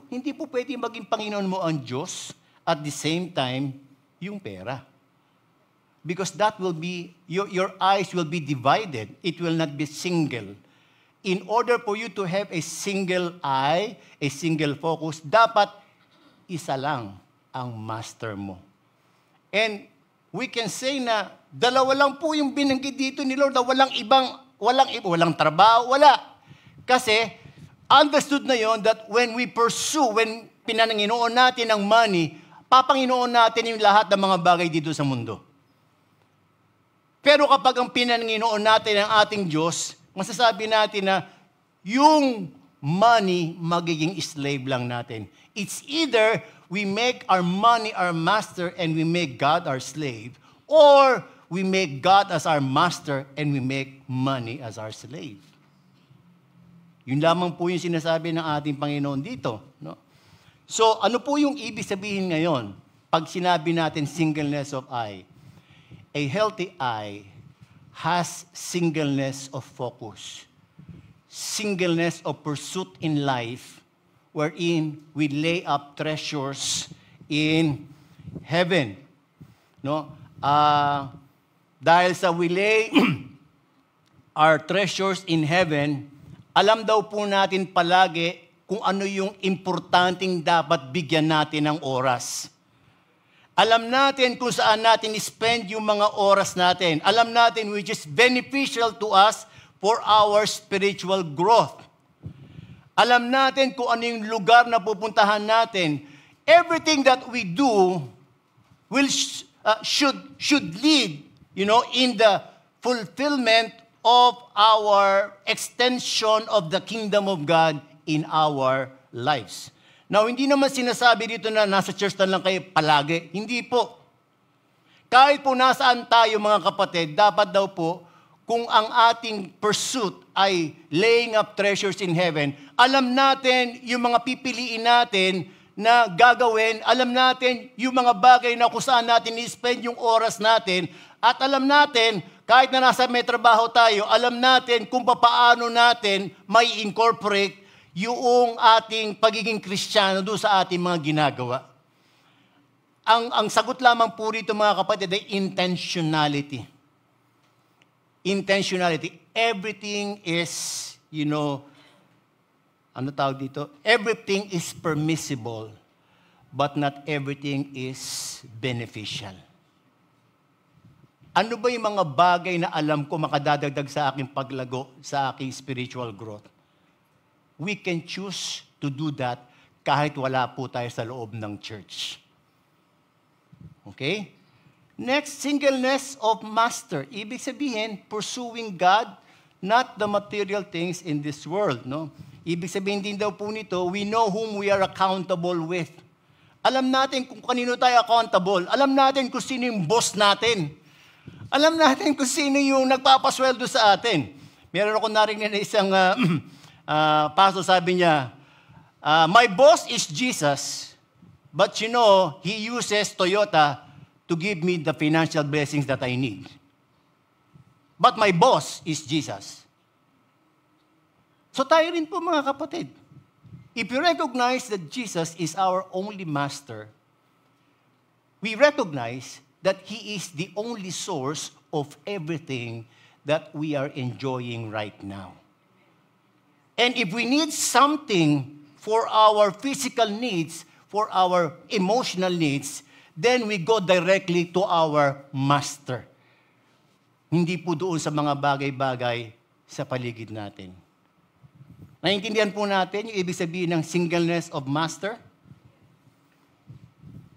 hindi po pwede maging Panginoon mo ang Diyos at the same time, yung pera. Because that will be, your eyes will be divided. It will not be single. In order for you to have a single eye, a single focus, dapat isa lang ang master mo. And we can say na dalawa lang po yung binanggit dito ni Lord, na walang trabaho, wala. Kasi understood na yon that when we pursue, when pinananginoon natin ang money, papanginoon natin yung lahat ng mga bagay dito sa mundo. Pero kapag ang pinananginoon natin ang ating Diyos, masasabi natin na yung money magiging slave lang natin. It's either we make our money our master and we make God our slave, or we make God as our master and we make money as our slave. Yun lamang po yung sinasabi ng ating Panginoon dito. No? So, ano po yung ibig sabihin ngayon pag sinabi natin singleness of eye? A healthy eye has singleness of focus, singleness of pursuit in life, wherein we lay up treasures in heaven. No? Dahil sa we lay our treasures in heaven, alam daw po natin palagi kung ano yung importanteng dapat bigyan natin ng oras. Alam natin kung saan natin spend yung mga oras natin. Alam natin which is beneficial to us for our spiritual growth. Alam natin kung ano yung lugar na pupuntahan natin. Everything that we do should lead, in the fulfillment of our extension of the kingdom of God in our lives. Now, hindi naman sinasabi dito na nasa church na lang kayo palagi. Hindi po. Kahit po nasaan tayo mga kapatid, dapat daw po, kung ang ating pursuit ay laying up treasures in heaven, alam natin yung mga pipiliin natin na gagawin, alam natin yung mga bagay na kung saan natin i-spend yung oras natin, at alam natin, kahit na nasa may trabaho tayo, alam natin kung paano natin may incorporate yung ating pagiging Kristiyano doon sa ating mga ginagawa. Ang sagot lamang po rito mga kapatid ay intentionality. Intentionality. Everything is, everything is permissible, but not everything is beneficial. Ano ba yung mga bagay na alam ko makadadagdag sa aking paglago, sa aking spiritual growth? We can choose to do that kahit wala po tayo sa loob ng church. Okay? Next, singleness of master. Ibig sabihin, pursuing God, not the material things in this world. No? Ibig sabihin din daw po nito, we know whom we are accountable with. Alam natin kung kanino tayo accountable. Alam natin kung sino yung boss natin. Alam natin kung sino yung nagpapasweldo sa atin. Meron ako narinig na isang pastor, sabi niya, my boss is Jesus, but he uses Toyota to give me the financial blessings that I need. but my boss is Jesus. So tayo rin po mga kapatid. If we recognize that Jesus is our only master, we recognize that He is the only source of everything that we are enjoying right now. And if we need something for our physical needs, for our emotional needs, then we go directly to our master. Hindi po doon sa mga bagay-bagay sa paligid natin. Naiintindihan po natin yung ibig sabihin ng singleness of master?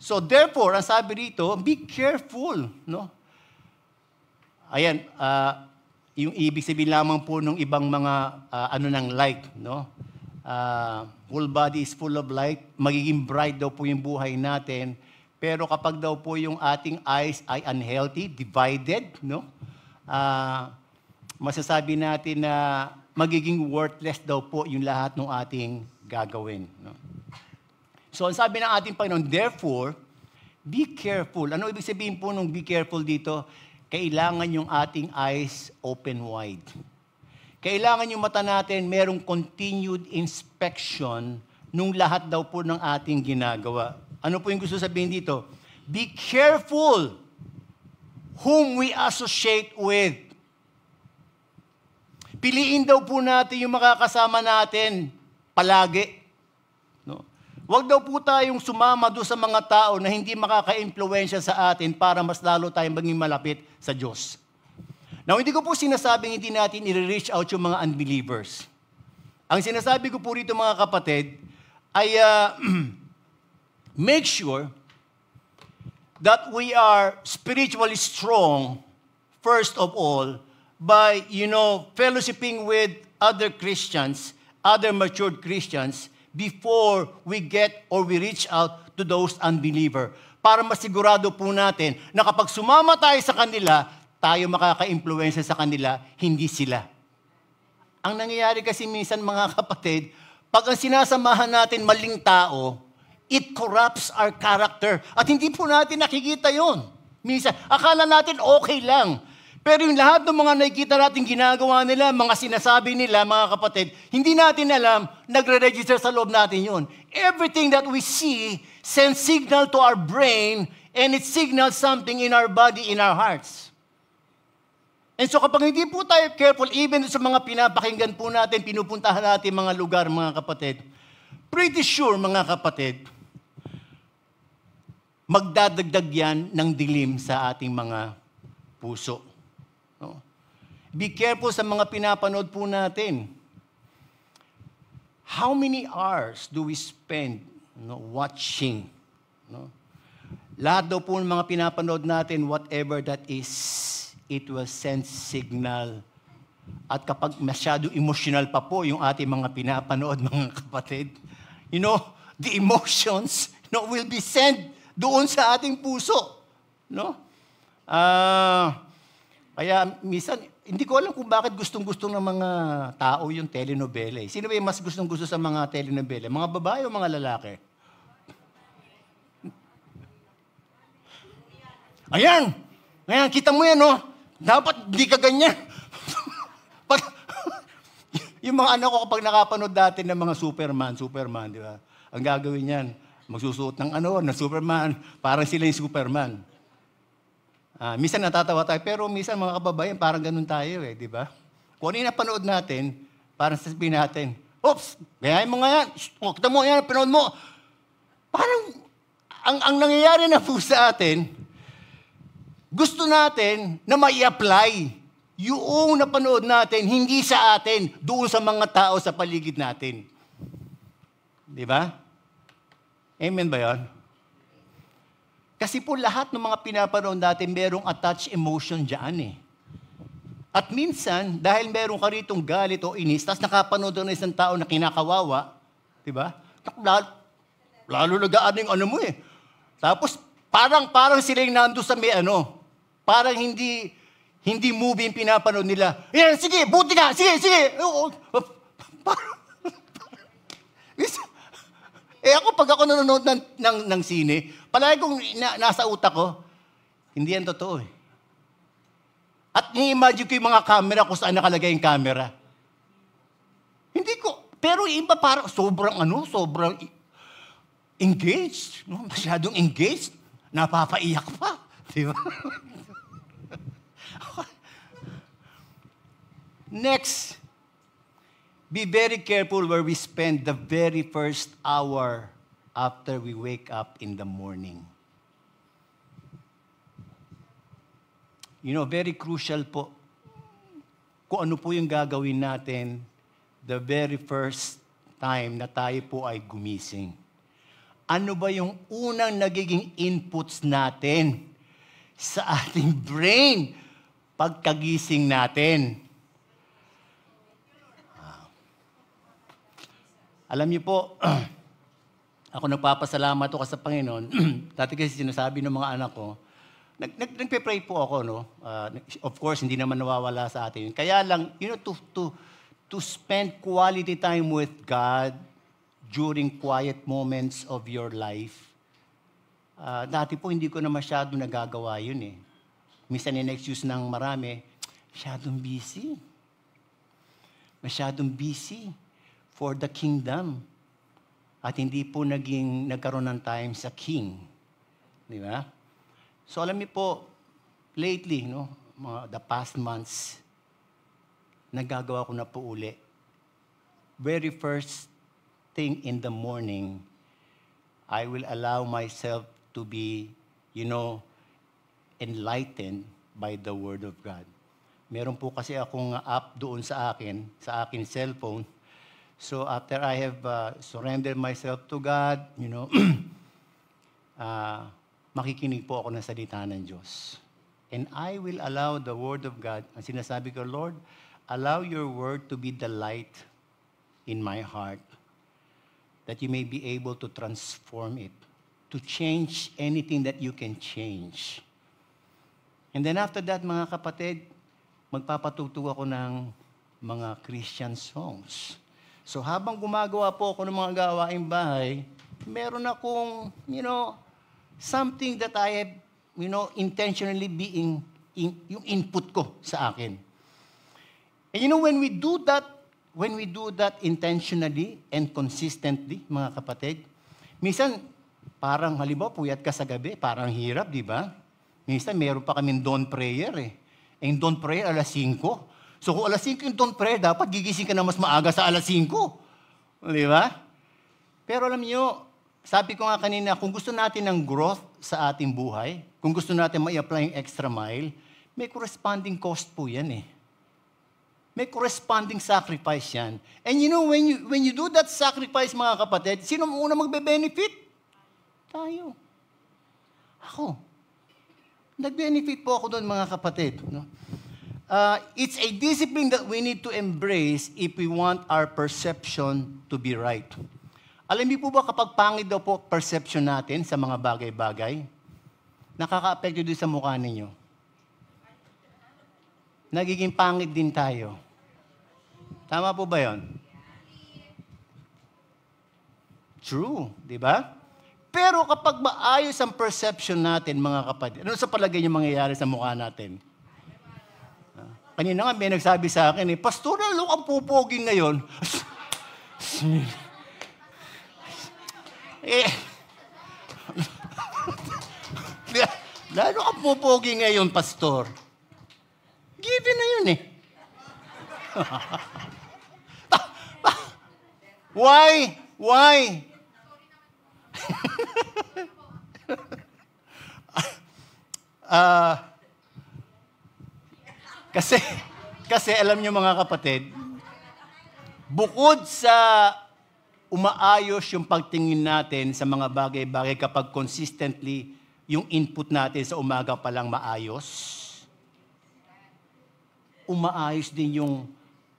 So therefore, ang sabi rito, be careful, no? Ayan, yung ibig sabihin lamang po ng ibang mga ng light, no? Whole body is full of light, magiging bright daw po yung buhay natin. Pero kapag daw po yung ating eyes ay unhealthy, divided, no? Masasabi natin na magiging worthless daw po yung lahat ng ating gagawin. No? So, ang sabi ng ating Panginoon, therefore, be careful. Ano ibig sabihin po nung be careful dito? Kailangan yung ating eyes open wide. Kailangan yung mata natin merong continued inspection nung lahat daw po ng ating ginagawa. Ano po yung gusto sabihin dito? Be careful whom we associate with. Piliin daw po natin yung makakasama natin palagi. No? Huwag daw po tayong sumama doon sa mga tao na hindi makaka-impluwensya sa atin para mas lalo tayong maging malapit sa Diyos. Now, hindi ko po sinasabing hindi natin i-reach out yung mga unbelievers. Ang sinasabi ko po rito mga kapatid ay make sure that we are spiritually strong, first of all, by, fellowshipping with other Christians, other matured Christians, before we get or we reach out to those unbeliever. Para masigurado po natin na kapag sumama tayo sa kanila, tayo makaka-impluwensya sa kanila, hindi sila. Ang nangyayari kasi minsan mga kapatid, pag ang sinasamahan natin maling tao, it corrupts our character. At hindi po natin nakikita yon. Minsan, akala natin okay lang. Pero yung lahat ng mga nakikita natin ginagawa nila, mga sinasabi nila, mga kapatid, hindi natin alam, nagre-register sa loob natin yun. Everything that we see sends signal to our brain and it signals something in our body, in our hearts. And so kapag hindi po tayo careful, even sa mga pinapakinggan po natin, pinupuntahan natin mga lugar, mga kapatid, pretty sure, mga kapatid, magdadagdag yan ng dilim sa ating mga puso. No? Be careful sa mga pinapanood po natin. How many hours do we spend watching? No? Lahat daw po ng mga pinapanood natin, whatever that is, it will send signal. At kapag masyado emotional pa po yung ating mga pinapanood, mga kapatid, the emotions will be sent doon sa ating puso. No? Kaya minsan, hindi ko alam kung bakit gustong-gusto ng mga tao yung telenovela. Sino ba yung mas gustong-gusto sa mga telenovela? Mga babae o mga lalaki? Ayan! Ayan, kita mo yan, no? Dapat di ka ganyan. Yung mga anak ko kapag nakapanood dati ng mga Superman, di ba? Ang gagawin yan, magsusuot ng Superman, parang sila yung Superman. Minsan natatawa tayo, pero minsan mga kababayan, parang ganun tayo di ba? Kung ano yung napanood natin, parang sasabihin natin, oops, gayahin mo nga yan, kita mo yan, panood mo. Parang, ang nangyayari na po sa atin, gusto natin na mai-apply yung napanood natin, hindi sa atin, doon sa mga tao sa paligid natin. Di ba? Amen ba yan? Kasi po lahat ng mga pinapanood natin, merong attached emotion dyan At minsan, dahil meron ka ritong galit o inis, tapos nakapanood ng isang tao na kinakawawa, di ba? Lalo nagaan yung mo Tapos, parang sila yung nandun sa may parang hindi movie yung pinapanood nila. Yan, sige, buti ka, sige. Ako, pag ako nanonood ng sine, palagi kong nasa utak ko, hindi yan totoo At i-imagine ko yung mga camera kung saan nakalagay yung camera. Hindi ko. Pero yung iba parang sobrang engaged. No? Masyadong engaged. Napapaiyak pa. Di ba? Next, be very careful where we spend the very first hour after we wake up in the morning. Very crucial po kung ano po yung gagawin natin the very first time na tayo po ay gumising. Ano ba yung unang nagiging inputs natin sa ating brain pagkagising natin? Alam niyo po, ako nagpapasalamat ako sa Panginoon. Dati kasi sinasabi ng mga anak ko, nagpe-pray po ako, no? Of course, hindi naman nawawala sa atin. Kaya lang, to spend quality time with God during quiet moments of your life. Dati po, hindi ko na masyado nagagawa yun eh. Minsan in-excuse ng marami, masyadong busy for the kingdom. At hindi po nagkaroon ng time sa king. Di ba? So alam niyo po, lately, the past months, nagagawa ko na po uli. Very first thing in the morning, I will allow myself to be, enlightened by the Word of God. Meron po kasi akong app doon sa akin cellphone. So after I have surrendered myself to God, makikinig po ako ng salita ng Diyos. And I will allow the Word of God, ang sinasabi ko, Lord, allow your Word to be the light in my heart, that you may be able to transform it, to change anything that you can change. And then after that, mga kapatid, magpapatugtog ako ng mga Christian songs. So habang gumagawa po ako ng mga gawaing bahay, meron akong, something that I have, intentionally being, yung input ko sa akin. And when we do that intentionally and consistently, mga kapatid, minsan, parang halimbawa, puyat ka sa gabi, parang hirap, di ba? Minsan, meron pa kaming dawn prayer eh. Yung dawn prayer, 5:00. So kung 5:00 yung dawn prayer, dapat gigising ka na mas maaga sa 5:00. Di ba? Pero alam niyo, sabi ko nga kanina, kung gusto natin ng growth sa ating buhay, kung gusto natin ma-apply yung extra mile, may corresponding cost po yan eh. May corresponding sacrifice yan. And when you do that sacrifice, mga kapatid, sino muna magbe-benefit? Tayo. Ako. Nag-benefit po ako doon, mga kapatid. No? It's a discipline that we need to embrace if we want our perception to be right. Alam niyo po ba kapag pangit daw po perception natin sa mga bagay-bagay, nakaka-apekto din sa mukha ninyo. Nagiging pangit din tayo. Tama po ba yon? True, di ba? Pero kapag maayos ang perception natin, mga kapatid, ano sa palagay niyo mangyayari sa mukha natin? Kanina nga may nagsabi sa akin, Pastor, lalo kang pupoging ngayon. Lalo kang pupoging ngayon, Pastor. Given na yun eh. Why? Kasi alam niyo mga kapatid, bukod sa umaayos yung pagtingin natin sa mga bagay-bagay kapag consistently yung input natin sa umaga pa lang maayos, umaayos din yung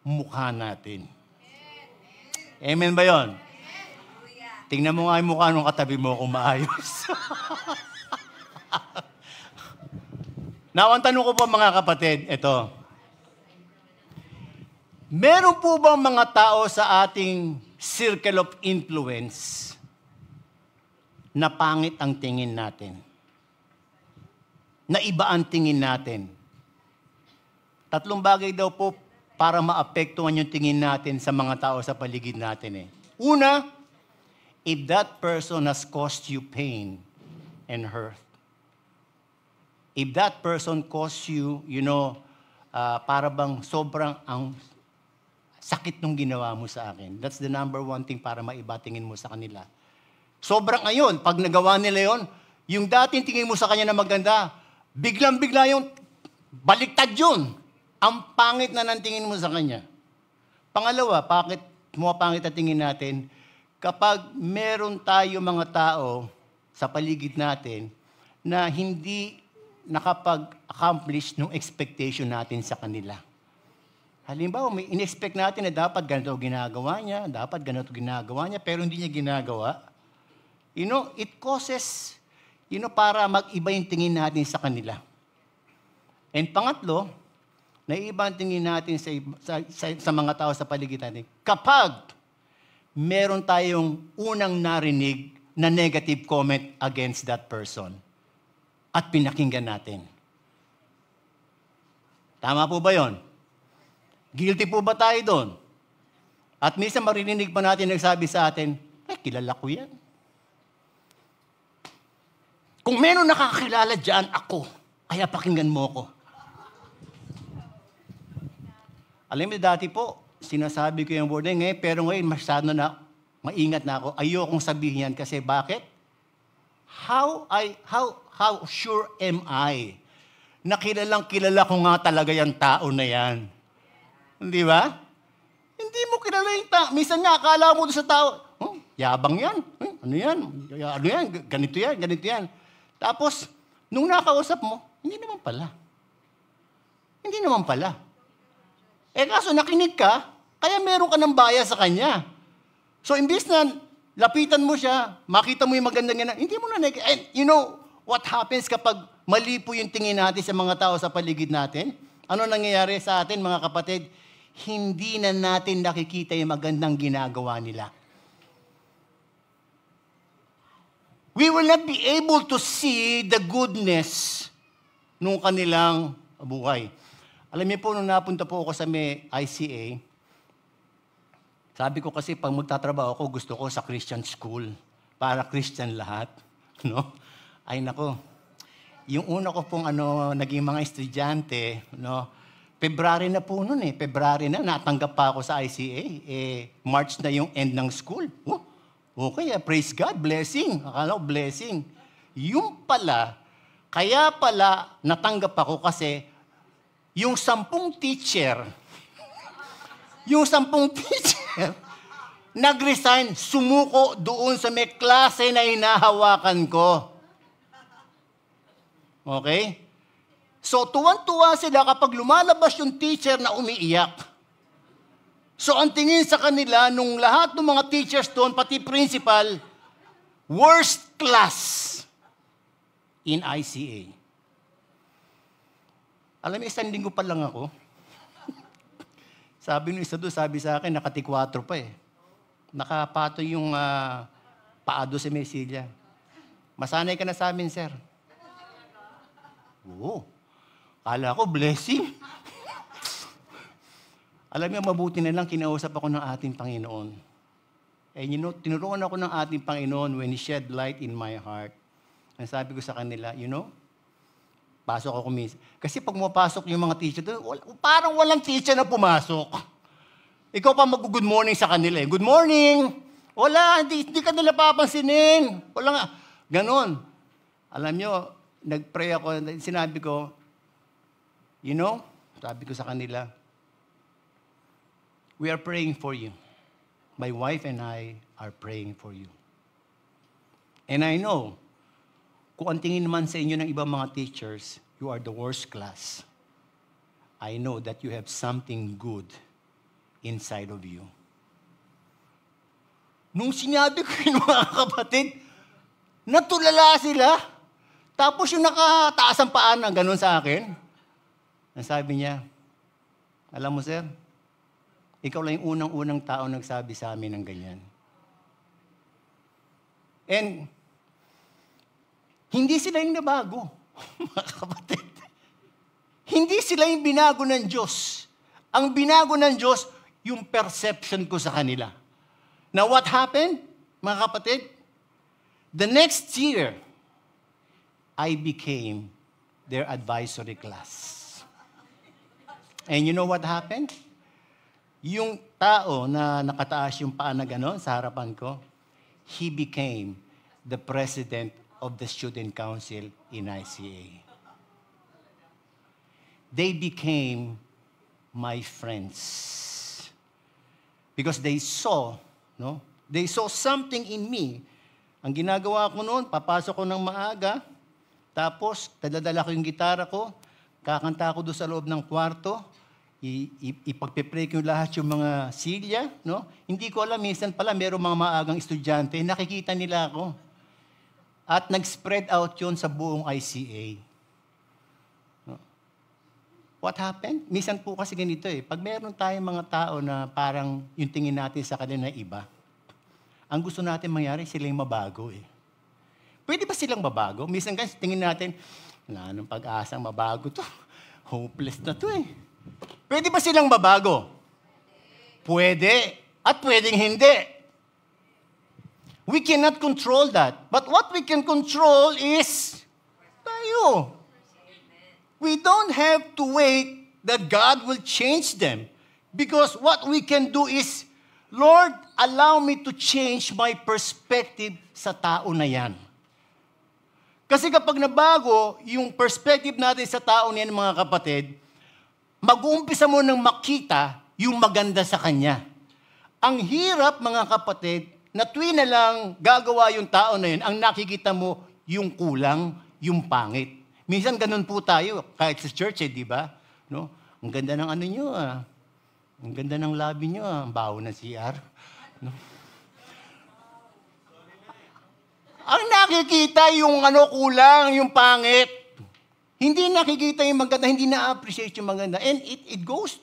mukha natin. Amen ba yun? Tingnan mo nga yung mukha nung katabi mo kung maayos. Now, ang tanong ko po mga kapatid, ito. Meron po bang mga tao sa ating circle of influence na pangit ang tingin natin? Na iba ang tingin natin? Tatlong bagay daw po para maapektuhan yung tingin natin sa mga tao sa paligid natin eh. Una, if that person has caused you pain and hurt. If that person caused you, para bang sobrang ang sakit nung ginawa mo sa akin. That's the number one thing para maibatingin mo sa kanila. Sobrang ngayon, pag nagawa nila yon, yung dating tingin mo sa kanya na maganda, biglang-bigla yung baliktad yun. Ang pangit na ng tingin mo sa kanya. Pangalawa, bakit pumapangit ang tingin natin? Kapag meron tayo mga tao sa paligid natin na hindi nakapag-accomplish ng expectation natin sa kanila. Halimbawa, may in-expect natin na dapat ganito ginagawa niya, pero hindi niya ginagawa. It causes, para mag-iba yung tingin natin sa kanila. And pangatlo, naiiba ang tingin natin sa mga tao sa paligid natin. Kapag meron tayong unang narinig na negative comment against that person at pinakinggan natin. Tama po ba yon? Guilty po ba tayo doon? At minsan marinig pa natin nagsabi sa atin, kilala ko yan. Kung meron nakakilala dyan, ako. Kaya pakinggan mo ko. Alam mo, dati po, sinasabi ko yung word ngayon, pero ngayon masyado na maingat na ako. Ayokong sabihin yan kasi bakit? How sure am I na kilala ko nga talaga yung tao na yan? Hindi ba? Hindi mo kilala yung tao. Minsan nga, akala mo sa tao, yabang yan. Ano yan? Ganito yan. Tapos, nung nakausap mo, hindi naman pala. Kaso nakinig ka, kaya meron ka ng bias sa kanya. So, imbis na lapitan mo siya, makita mo yung magandang yan, hindi mo na and what happens kapag mali po yung tingin natin sa mga tao sa paligid natin? Ano nangyayari sa atin, mga kapatid? Hindi na natin nakikita yung magandang ginagawa nila. We will not be able to see the goodness nung kanilang buhay. Alam niyo po, nung napunta po ako sa may ICA, sabi ko kasi pag magtatrabaho ako, gusto ko sa Christian school. Para Christian lahat. No? Ay nako, yung una ko pong naging mga estudyante, February na po noon February na, natanggap pa ako sa ICA. March na yung end ng school. Okay, praise God, blessing. Akala ko blessing. Yung pala, kaya pala natanggap ako kasi yung 10 teacher, nag-resign, sumuko doon sa may klase na hinahawakan ko. Okay? So, tuwan-tuwa sila kapag lumalabas yung teacher na umiiyak. So, ang tingin sa kanila, nung lahat ng mga teachers doon, pati principal, worst class in ICA. Alam mo, 1 linggo pa lang ako. Sabi nung isa doon, sabi sa akin, nakati-4 pa Nakapato yung paado sa mesilya. Masanay ka na sa amin, sir. Oo. Kala ko, blessing. Alam niyo, mabuti na lang kinausap ako ng ating Panginoon. Tinuruan ako ng ating Panginoon when He shed light in my heart. Ang sabi ko sa kanila, pasok ako minsan. Kasi pag pumapasok yung mga teacher doon, parang walang teacher na pumasok. Ikaw pa mag-good morning sa kanila. Good morning! Wala, hindi ka nila papansinin. Wala nga. Ganon. Alam niyo, nag-pray ako, sinabi ko, sabi ko sa kanila, we are praying for you. My wife and I are praying for you. And I know, kung ang tingin naman sa inyo ng ibang mga teachers, you are the worst class. I know that you have something good inside of you. Nung sinabi ko yun, mga kapatid, natulala sila. Tapos yung nakataas ang paan na ganun sa akin, nasabi niya, alam mo sir, ikaw lang yung unang-unang tao nagsabi sa amin ng ganyan. And, hindi sila yung nabago, mga kapatid. Hindi sila yung binago ng Diyos. Ang binago ng Diyos, yung perception ko sa kanila. Now what happened, mga kapatid? The next year, I became their advisory class. And you know what happened? Yung tao na nakataas yung paa na gano'n sa harapan ko, he became the president of the student council in ICA. They became my friends. Because they saw something in me. Ang ginagawa ko noon, papasok ko ng maaga, tapos dadala ko yung gitara ko, kakanta ko doon sa loob ng kwarto, ipagpe-pray ko lahat yung mga silya, no? Hindi ko alam, minsan pala merong mga maagang estudyante, nakikita nila ako. At nag-spread out yun sa buong ICA. No? What happened? Minsan po kasi ganito pag meron tayong mga tao na parang yung tingin natin sa kanila na iba, ang gusto natin mangyari, sila yung mabago Pwede ba silang mabago? Minsan kasi tingin natin, wala nang pag-asang mabago to. Hopeless na to Pwede ba silang mabago? Pwede. At pwedeng hindi. We cannot control that. But what we can control is tayo. We don't have to wait that God will change them. Because what we can do is, Lord, allow me to change my perspective sa tao na yan. Kasi kapag nabago yung perspective natin sa tao niyan, mga kapatid, mag-uumpisa mo nang makita yung maganda sa kanya. Ang hirap, mga kapatid, na tuwing na lang gagawa yung tao na yun, ang nakikita mo yung kulang, yung pangit. Minsan ganun po tayo, kahit sa church, di ba? No? Ang ganda ng ano nyo, Ang ganda ng labi nyo, Ang baho ng CR. No? Ang nakikita yung kulang, yung pangit. Hindi nakikita yung maganda, hindi na-appreciate yung maganda. And it goes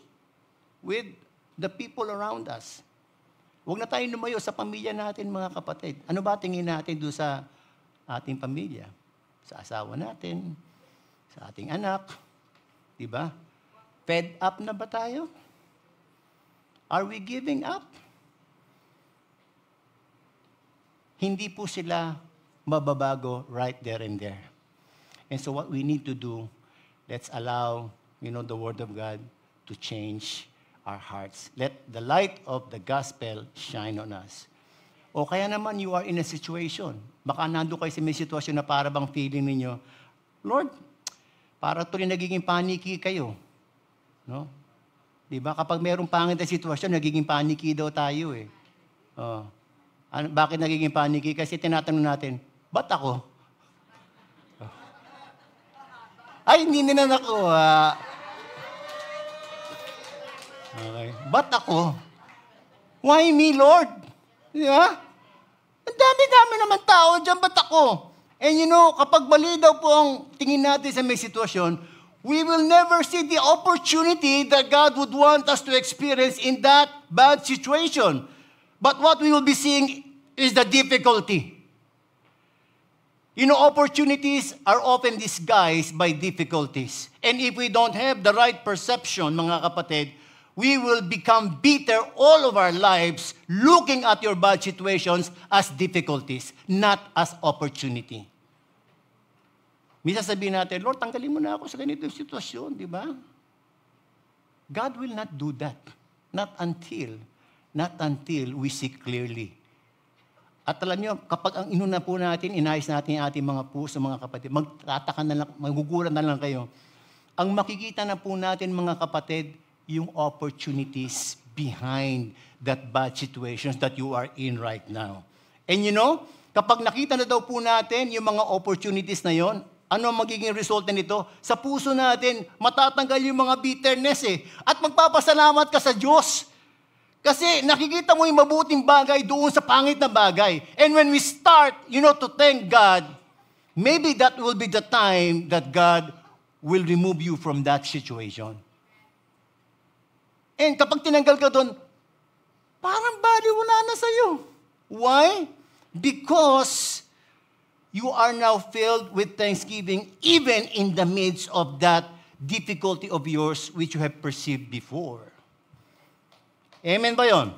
with the people around us. Huwag na tayo lumayo sa pamilya natin, mga kapatid. Ano ba tingin natin doon sa ating pamilya? Sa asawa natin, sa ating anak. Diba? Fed up na ba tayo? Are we giving up? Hindi po sila mababago right there and there. And so what we need to do, let's allow, the Word of God to change our hearts. Let the light of the gospel shine on us. O kaya naman you are in a situation. Baka nando kayo sa may sitwasyon na para bang feeling ninyo, Lord, para tuloy nagiging paniki kayo. No? Diba? Kapag mayroong pangit na sitwasyon, nagiging paniki daw tayo Bakit nagiging paniki? Kasi tinatanong natin, ba't ako? Ay, hindi nila nakuha. Okay. Ba't ako? Why me, Lord? Diba? Ang dami-dami naman tao dyan, ba't ako? And kapag mali daw po ang tingin natin sa may sitwasyon, we will never see the opportunity that God would want us to experience in that bad situation. But what we will be seeing is the difficulty. Opportunities are often disguised by difficulties. And if we don't have the right perception, mga kapatid, we will become bitter all of our lives looking at your bad situations as difficulties, not as opportunity. Minsan sabihin natin, Lord, tanggalin mo na ako sa ganitong sitwasyon, di ba? God will not do that. Not until we see clearly. At alam niyo, kapag ang inuna po natin, inayos natin yung ating mga puso, mga kapatid, magtataka na lang, maguguran na lang kayo. Ang makikita na po natin, mga kapatid, yung opportunities behind that bad situations that you are in right now. And kapag nakita na daw po natin yung mga opportunities na yon, ano ang magiging resulta nito? Sa puso natin, matatanggal yung mga bitterness At magpapasalamat ka sa Diyos. Kasi nakikita mo yung mabuting bagay doon sa pangit na bagay. And when we start, to thank God, maybe that will be the time that God will remove you from that situation. And kapag tinanggal ka doon, parang baliwala na sa'yo. Why? Because you are now filled with thanksgiving even in the midst of that difficulty of yours which you have perceived before. Amen ba yun?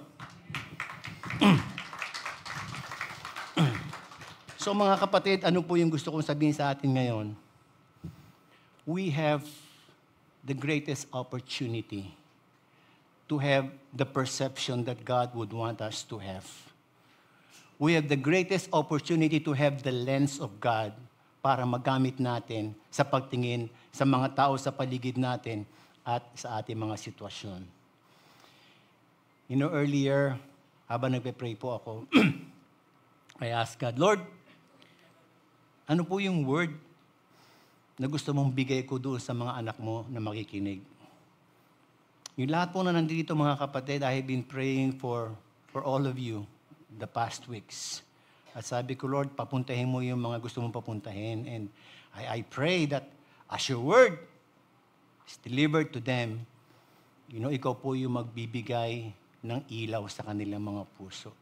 So mga kapatid, ano po yung gusto kong sabihin sa atin ngayon? We have the greatest opportunity to have the perception that God would want us to have. We have the greatest opportunity to have the lens of God para magamit natin sa pagtingin sa mga tao sa paligid natin at sa ating mga sitwasyon. You know, earlier, habang nagpe-pray po ako, I asked God, Lord, ano po yung word na gusto mong bigay ko doon sa mga anak mo na makikinig? Yung lahat po na nandito mga kapatid, I have been praying for all of you the past weeks. At sabi ko, Lord, papuntahin mo yung mga gusto mong papuntahin. And I pray that as your word is delivered to them, you know, ikaw po yung magbibigay ng ilaw sa kanilang mga puso.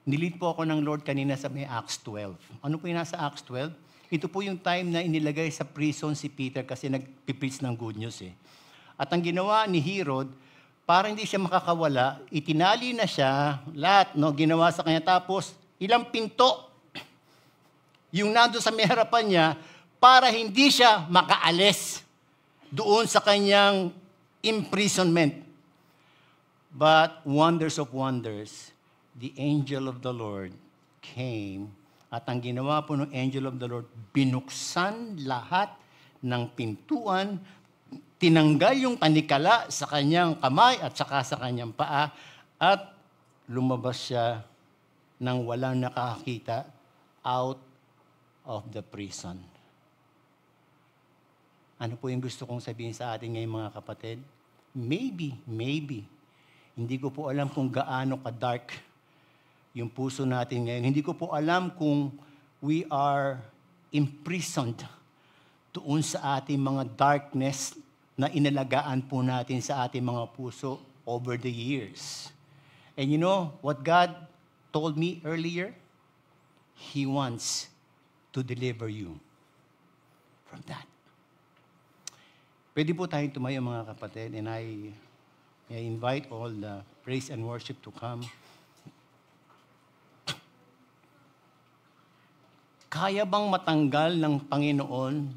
Nilid po ako ng Lord kanina sa may Acts 12. Ano po yung nasa Acts 12? Ito po yung time na inilagay sa prison si Peter kasi nagpipreach ng good news eh. At ang ginawa ni Herod, para hindi siya makakawala, itinali na siya, lahat, no, ginawa sa kanya. Tapos, ilang pinto yung nando sa may harapan niya para hindi siya makaalis doon sa kanyang imprisonment. But wonders of wonders, the angel of the Lord came at ang ginawa po ng angel of the Lord, binuksan lahat ng pintuan, tinanggal yung tanikala sa kanyang kamay at saka sa kanyang paa at lumabas siya nang walang nakakita out of the prison. Ano po yung gusto kong sabihin sa atin ngayon mga kapatid? Maybe, hindi ko po alam kung gaano ka-dark yung puso natin ngayon. Hindi ko po alam kung we are imprisoned doon sa ating mga darkness na inalagaan po natin sa ating mga puso over the years. And you know what God told me earlier? He wants to deliver you from that. Pwede po tayong tumayo mga kapatid, and I invite all the praise and worship to come. Kaya bang matanggal ng Panginoon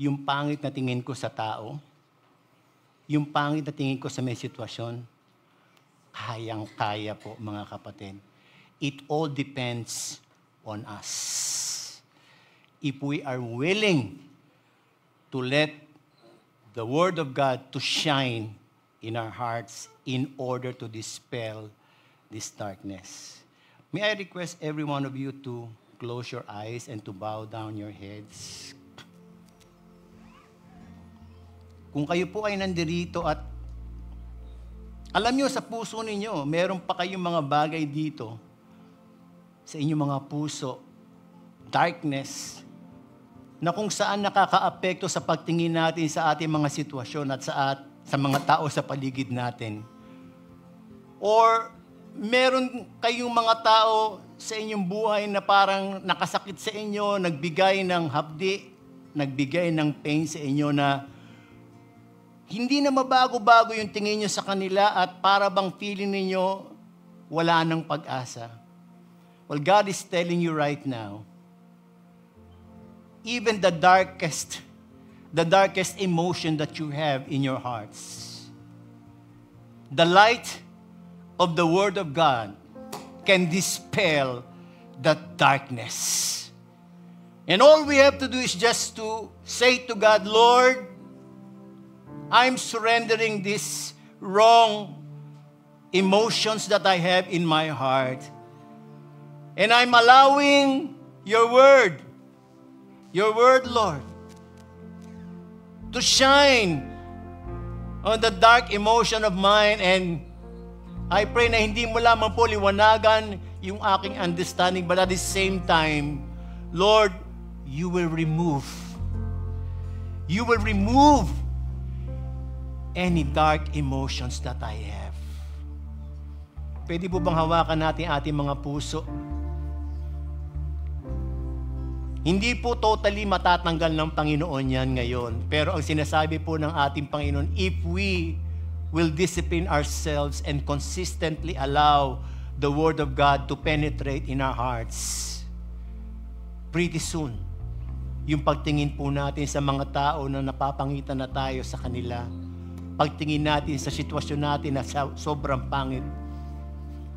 yung pangit na tingin ko sa tao? Yung pangit na tingin ko sa may sitwasyon? Kayang-kaya po mga kapatid. It all depends on us. If we are willing to let the Word of God to shine in our hearts in order to dispel this darkness. May I request every one of you to close your eyes and to bow down your heads. Kung kayo po ay nandirito at alam nyo sa puso ninyo, meron pa kayong mga bagay dito sa inyong mga puso, darkness, na kung saan nakakaapekto sa pagtingin natin sa ating mga sitwasyon at sa mga tao sa paligid natin. Or meron kayong mga tao sa inyong buhay na parang nakasakit sa inyo, nagbigay ng hapdi, nagbigay ng pain sa inyo na hindi na mabago-bago yung tingin nyo sa kanila at para bang feeling ninyo wala nang pag-asa. Well, God is telling you right now, even the darkest emotion that you have in your hearts, the light of the Word of God can dispel that darkness. And all we have to do is just to say to God, Lord, I'm surrendering these wrong emotions that I have in my heart. And I'm allowing your word, Lord, to shine on the dark emotion of mine. And I pray na hindi mo lamang po liwanagan yung aking understanding, but at the same time, Lord, you will remove any dark emotions that I have. Pwede po bang hawakan natin ating mga puso? Hindi po totally matatanggal ng Panginoon yan ngayon. Pero ang sinasabi po ng ating Panginoon, if we will discipline ourselves and consistently allow the Word of God to penetrate in our hearts, pretty soon, yung pagtingin po natin sa mga tao na napapangitan na tayo sa kanila, pagtingin natin sa sitwasyon natin na sobrang pangit,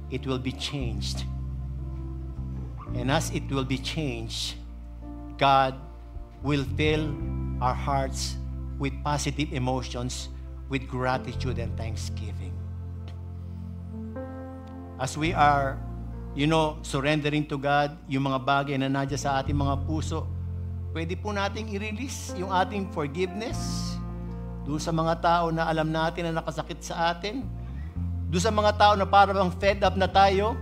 it will be changed. And as it will be changed, God will fill our hearts with positive emotions, with gratitude and thanksgiving. As we are, surrendering to God, yung mga bagay na nandiyan sa ating mga puso, pwede po nating i-release yung ating forgiveness doon sa mga tao na alam natin na nakasakit sa atin, doon sa mga tao na parang fed up na tayo.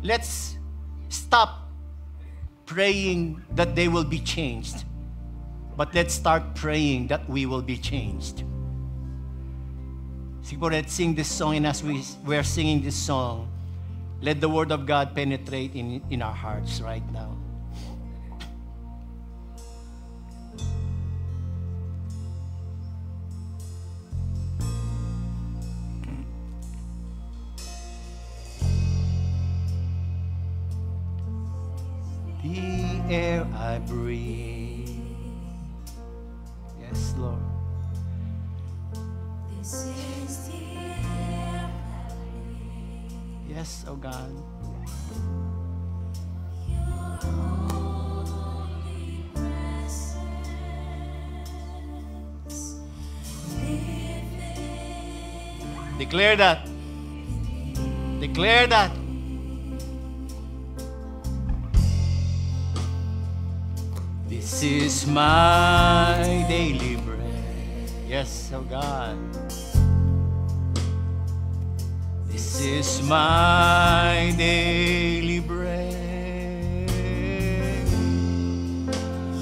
Let's stop praying that they will be changed, but let's start praying that we will be changed. Siguro, let's sing this song, and as we're singing this song, let the Word of God penetrate in our hearts right now. The air I breathe. Yes, Lord. This is the air I breathe. Yes, oh God. Your holy presence living. Declare that. Declare that. This is my daily bread. Yes, oh God. This is my daily bread.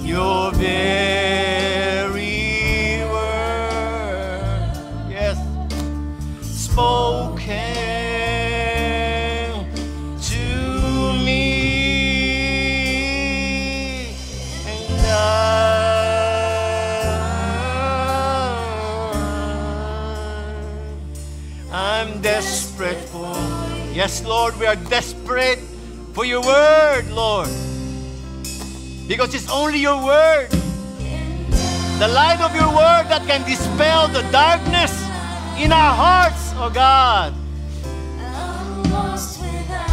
Your very word, yes, spoken to me. I'm desperate for. Yes, Lord, we are desperate for your word, Lord. Because it's only your word, the light of your word, that can dispel the darkness in our hearts, oh God. I'm lost without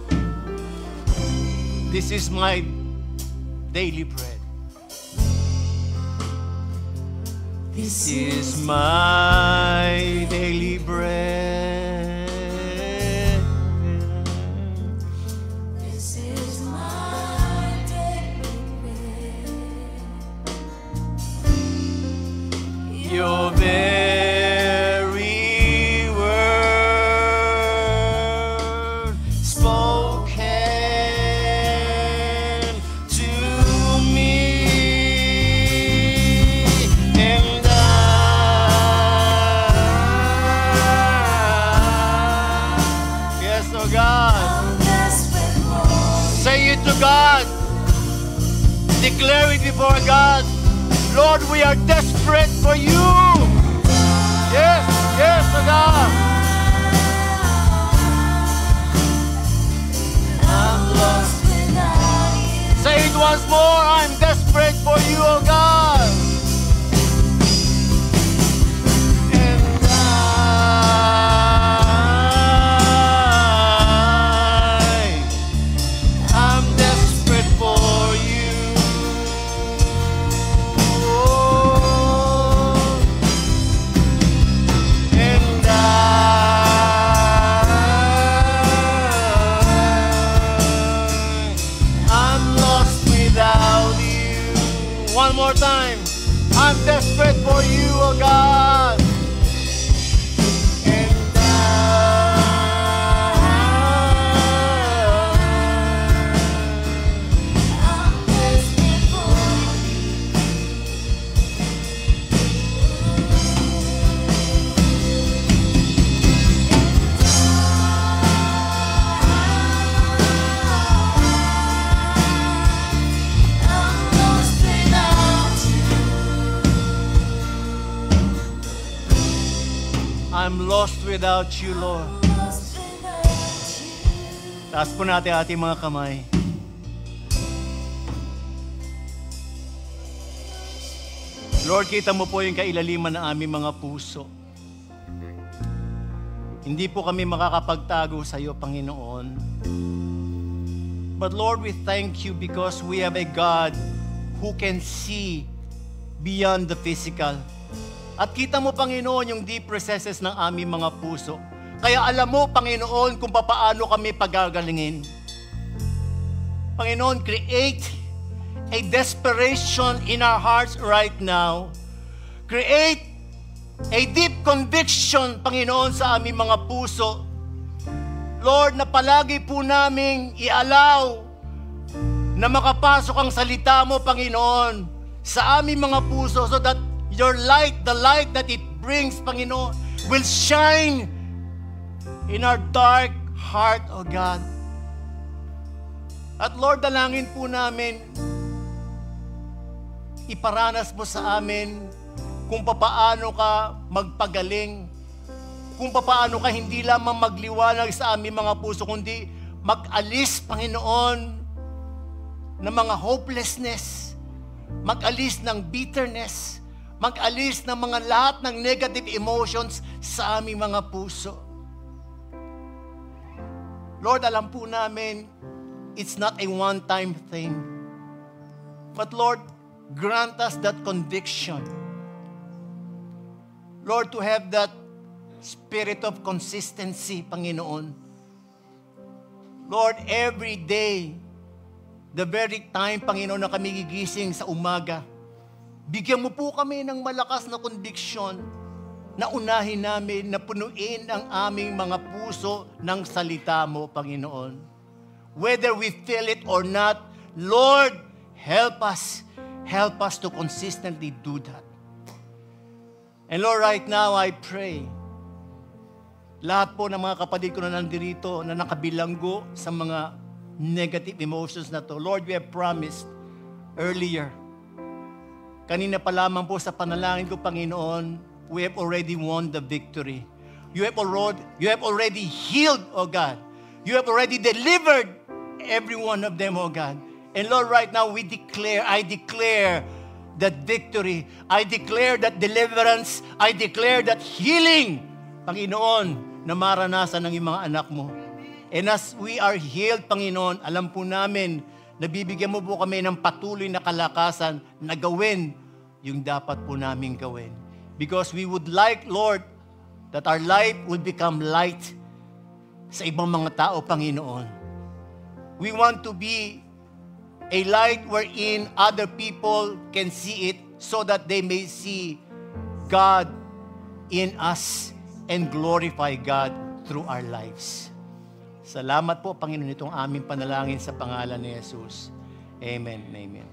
you. This is my daily bread. This is my daily bread. This is my daily bread. Your very word spoken to me. And yes, oh God. I'm desperate for you. Say it to God. Declare it before God. Lord, we are desperate for you. Yes, yes, oh God. I'm lost without you. Say it once more. I'm desperate for you, oh God. And I'm desperate for you. Oh, I'm lost without you, Lord. lost without you. Taas po natin ating mga kamay. Lord, kita mo po yung kailaliman ng aming mga puso. Hindi po kami makakapagtago sa iyo, Panginoon. But Lord, we thank you because we have a God who can see beyond the physical. At kita mo, Panginoon, yung deep recesses ng aming mga puso. Kaya alam mo, Panginoon, kung paano kami pagagalingin. Panginoon, create a desperation in our hearts right now. Create a deep conviction, Panginoon, sa aming mga puso. Lord, na palagi po naming i-allow na makapasok ang salita mo, Panginoon, sa aming mga puso so that your light, the light that it brings, Panginoon, will shine in our dark heart, O God. At Lord, dalangin po namin, iparanas mo sa amin kung papaano ka magpagaling, kung papaano ka hindi lamang magliwanag sa aming mga puso, kundi mag-alis, Panginoon, ng mga hopelessness, mag-alis ng bitterness, mag-alis ng mga lahat ng negative emotions sa aming mga puso. Lord, alam po namin, it's not a one-time thing. But Lord, grant us that conviction. Lord, to have that spirit of consistency, Panginoon. Lord, every day, the very time, Panginoon, na kami gigising sa umaga, bigyan mo po kami ng malakas na conviction na unahin namin, na punuin ang aming mga puso ng salita mo, Panginoon. Whether we feel it or not, Lord, help us. Help us to consistently do that. And Lord, right now, I pray, lahat po ng mga kapatid ko na nandirito, na nakabilanggo sa mga negative emotions na to. Lord, we have promised earlier, kanina pa lamang po sa panalangin ko, Panginoon, we have already won the victory. You have already healed, O God. You have already delivered every one of them, O God. And Lord, right now, I declare that victory. I declare that deliverance. I declare that healing, Panginoon, na maranasan ng iyong mga anak mo. And as we are healed, Panginoon, alam po namin, nabibigyan mo po kami ng patuloy na kalakasan na gawin yung dapat po namin gawin. Because we would like, Lord, that our life would become light sa ibang mga tao, Panginoon. We want to be a light wherein other people can see it so that they may see God in us and glorify God through our lives. Salamat po, Panginoon, itong aming panalangin sa pangalan ni Jesus. Amen and amen.